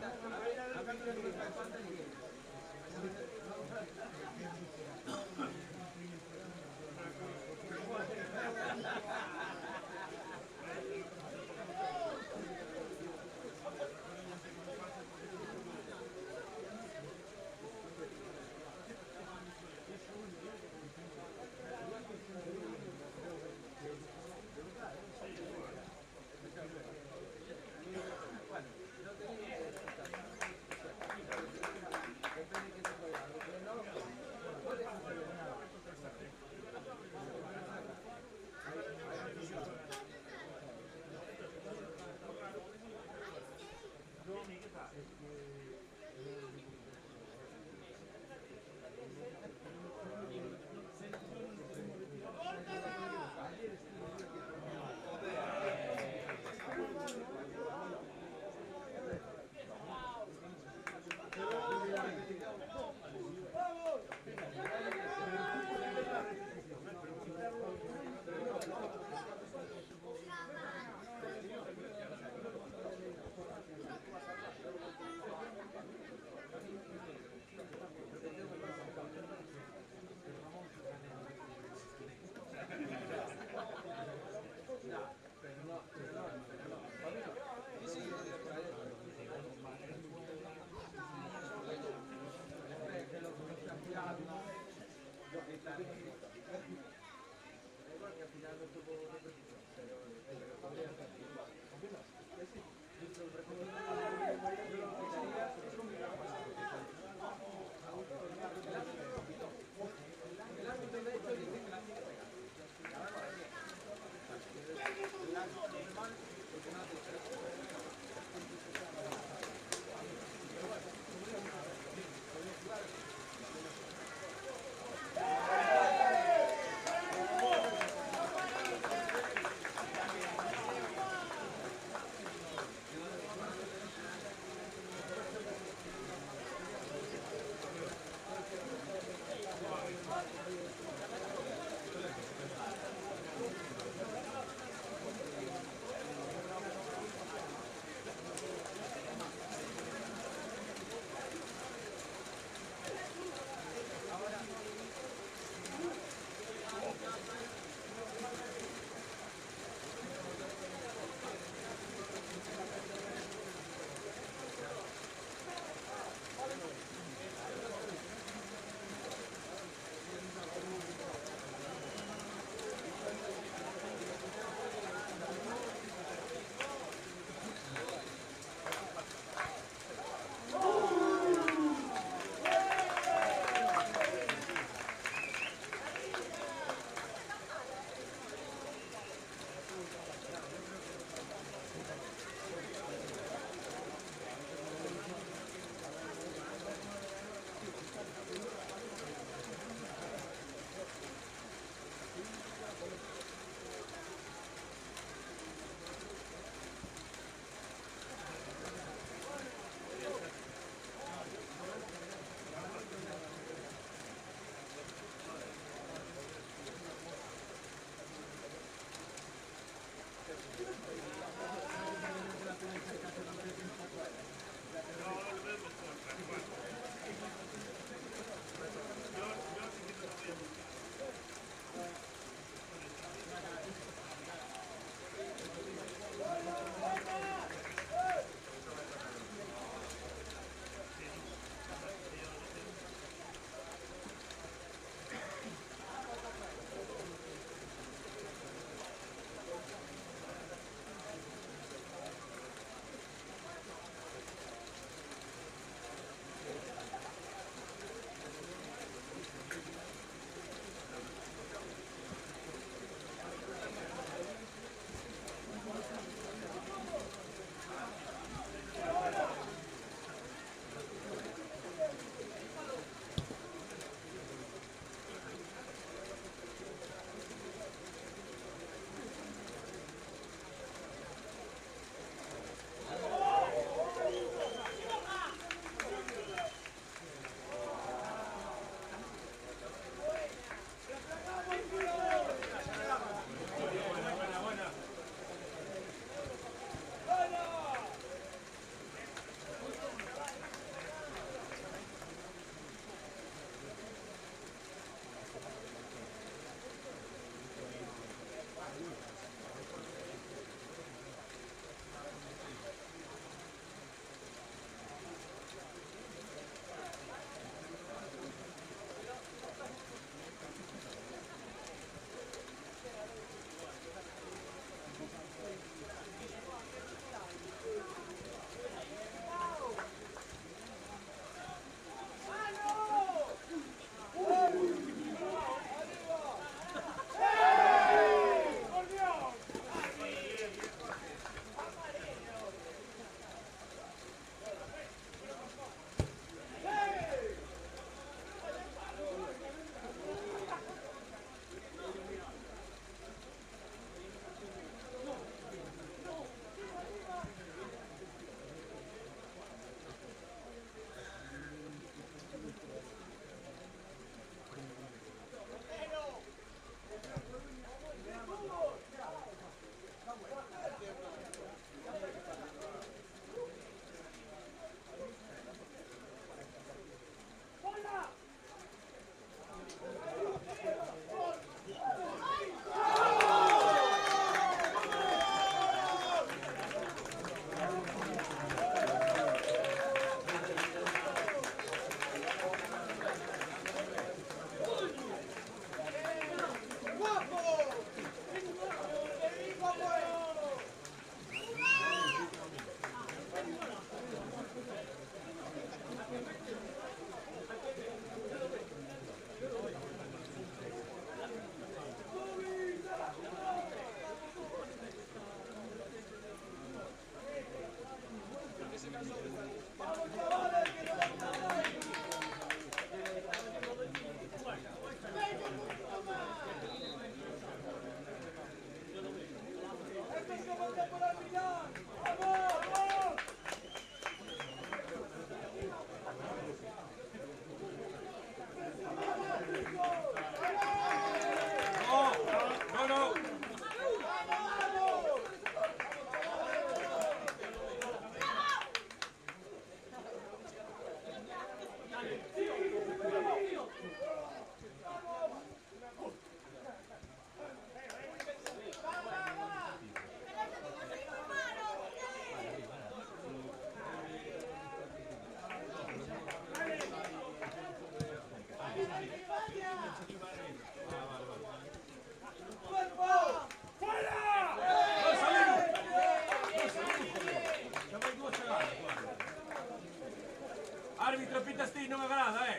Arbitro, pitas ti, non agrada,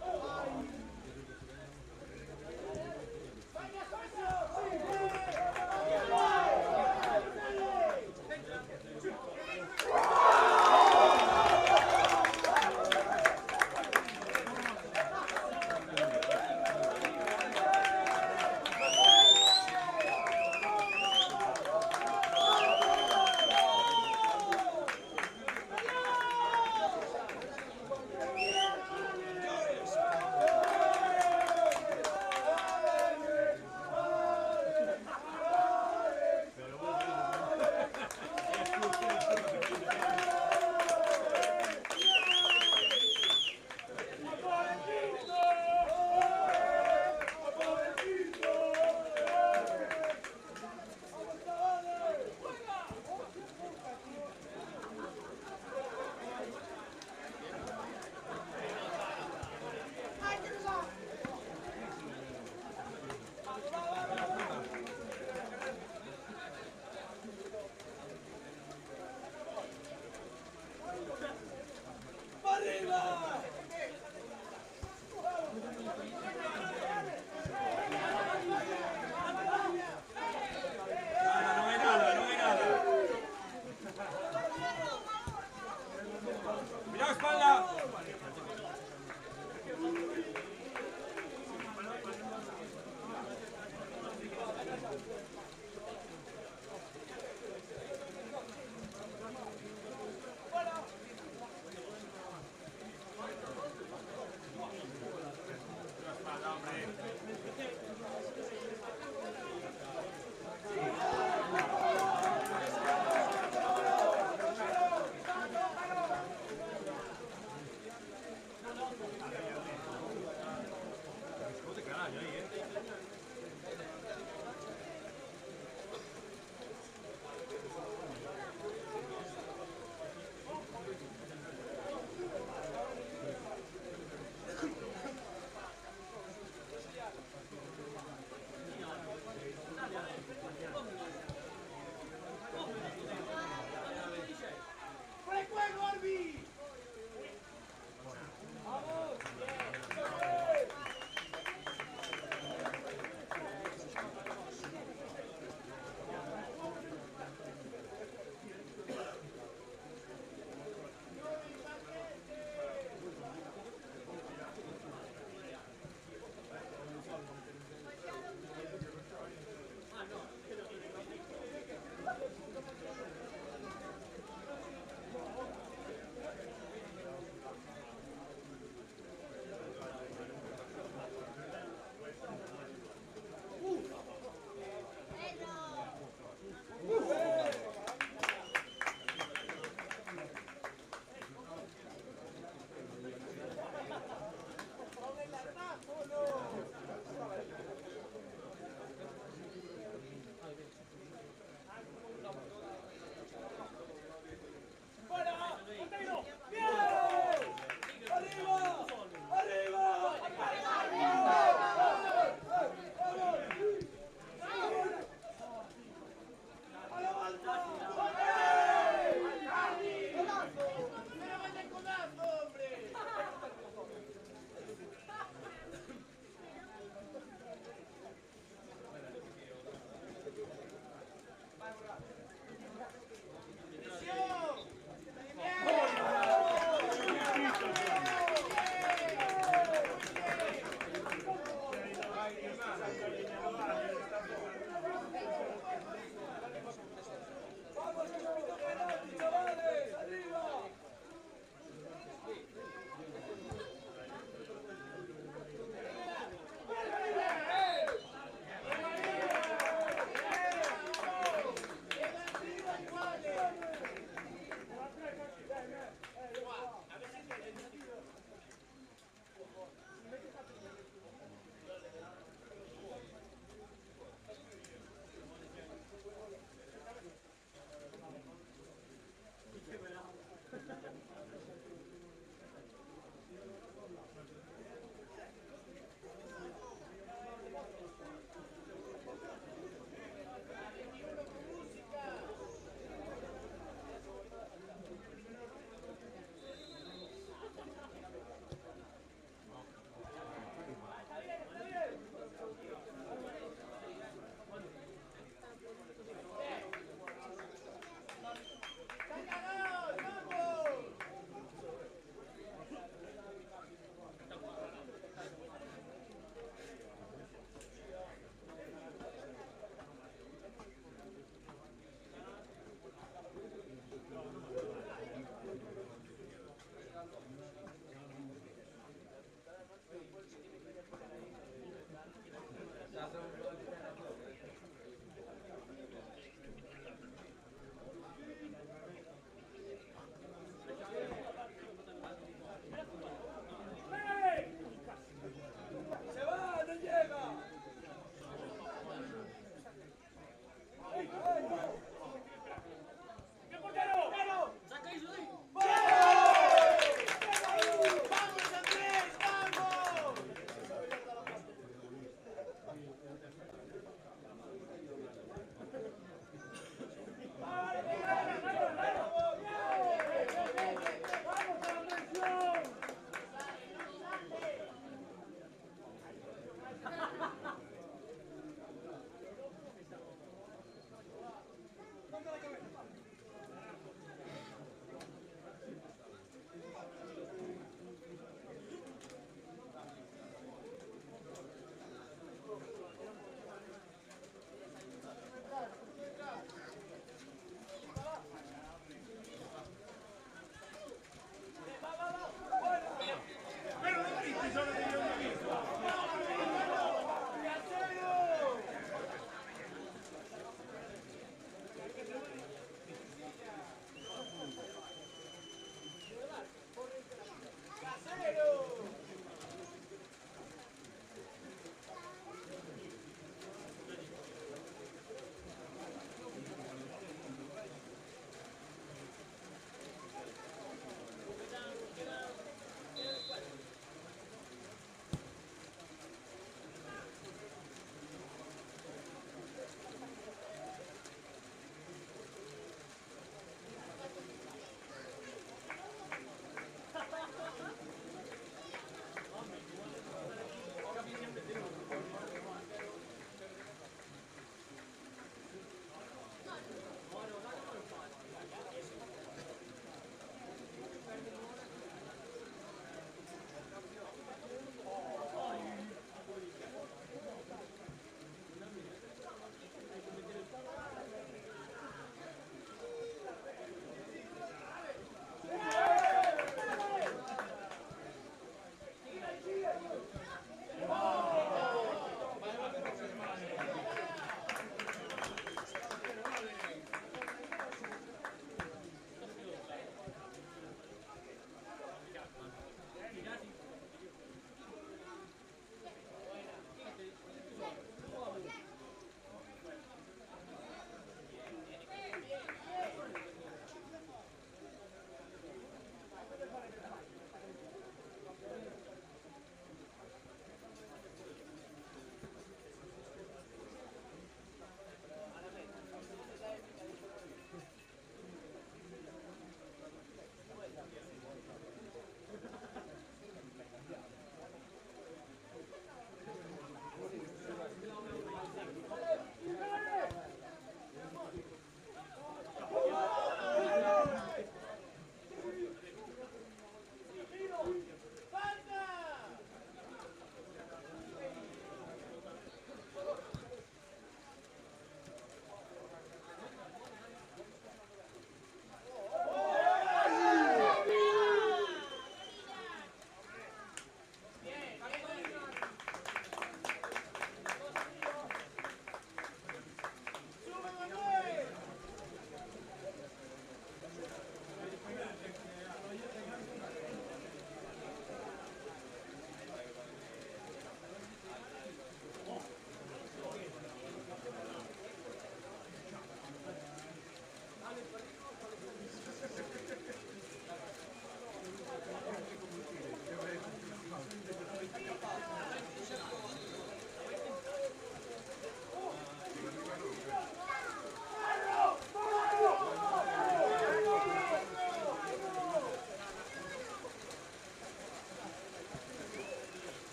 Vamos!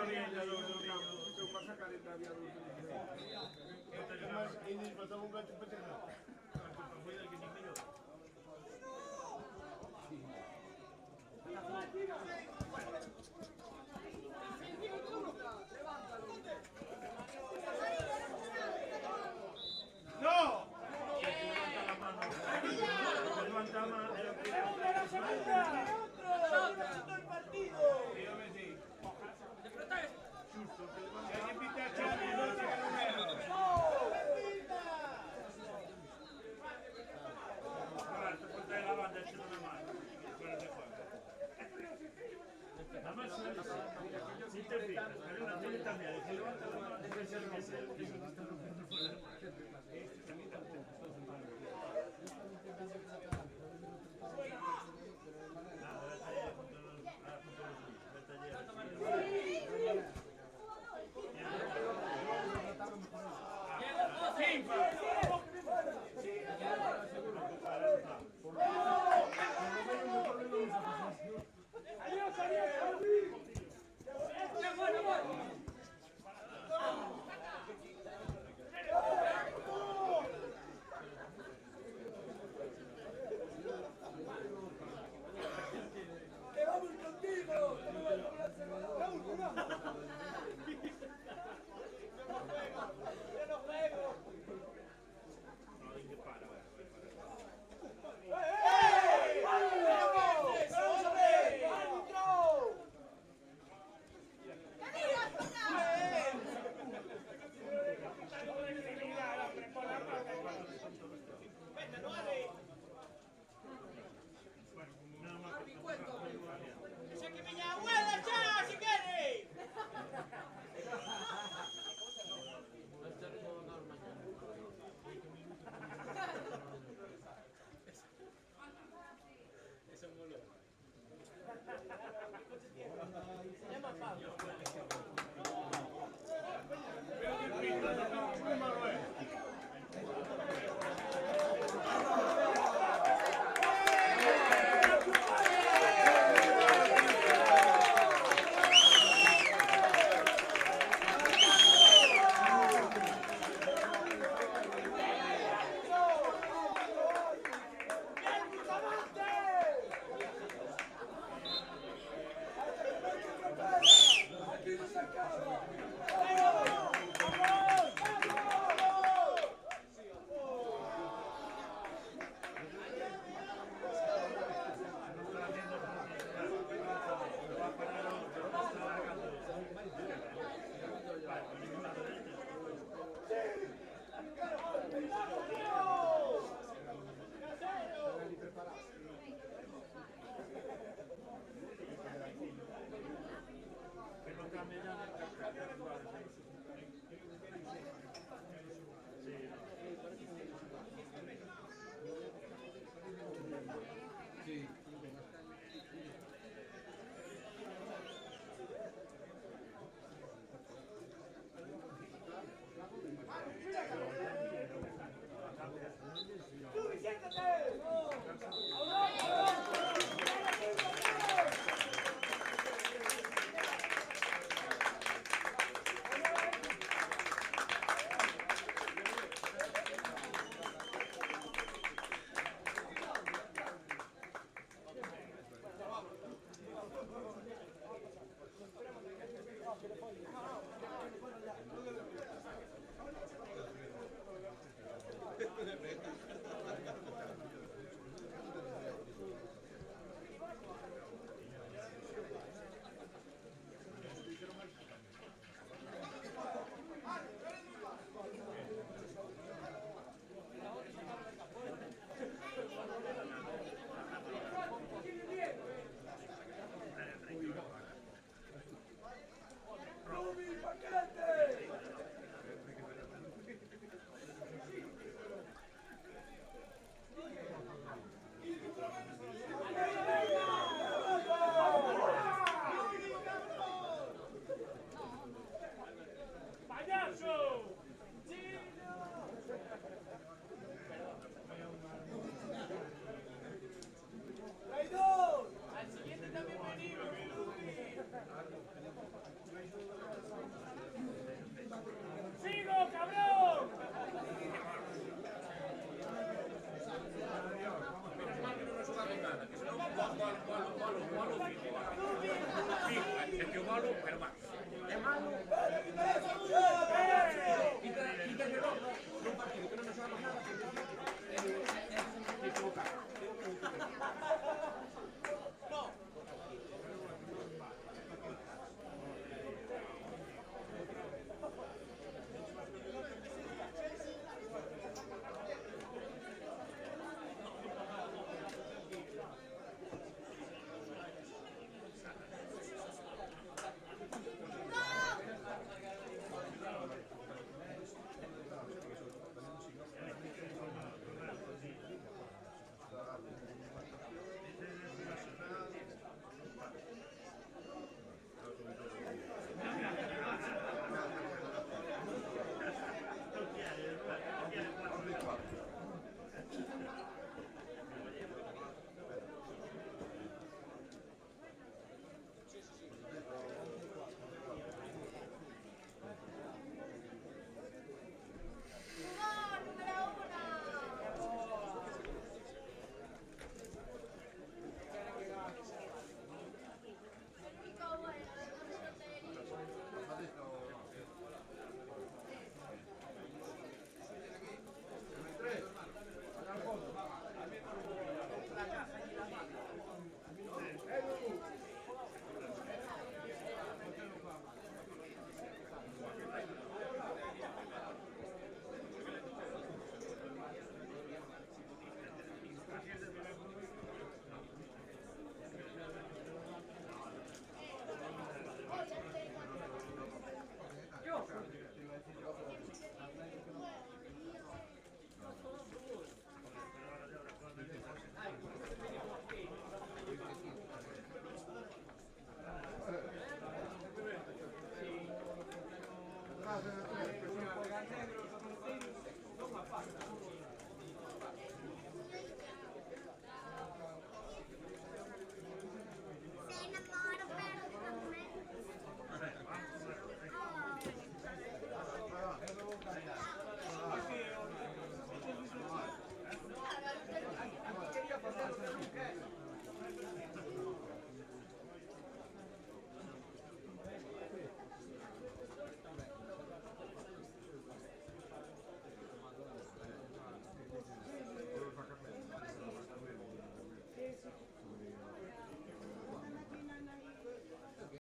villa, eu paso a careta había dos. Además, ellos mataban un gato para tener. ¡No! malo, pero malo. É malo. Quítate un partido que non nos xogamos nada porque é equivocado.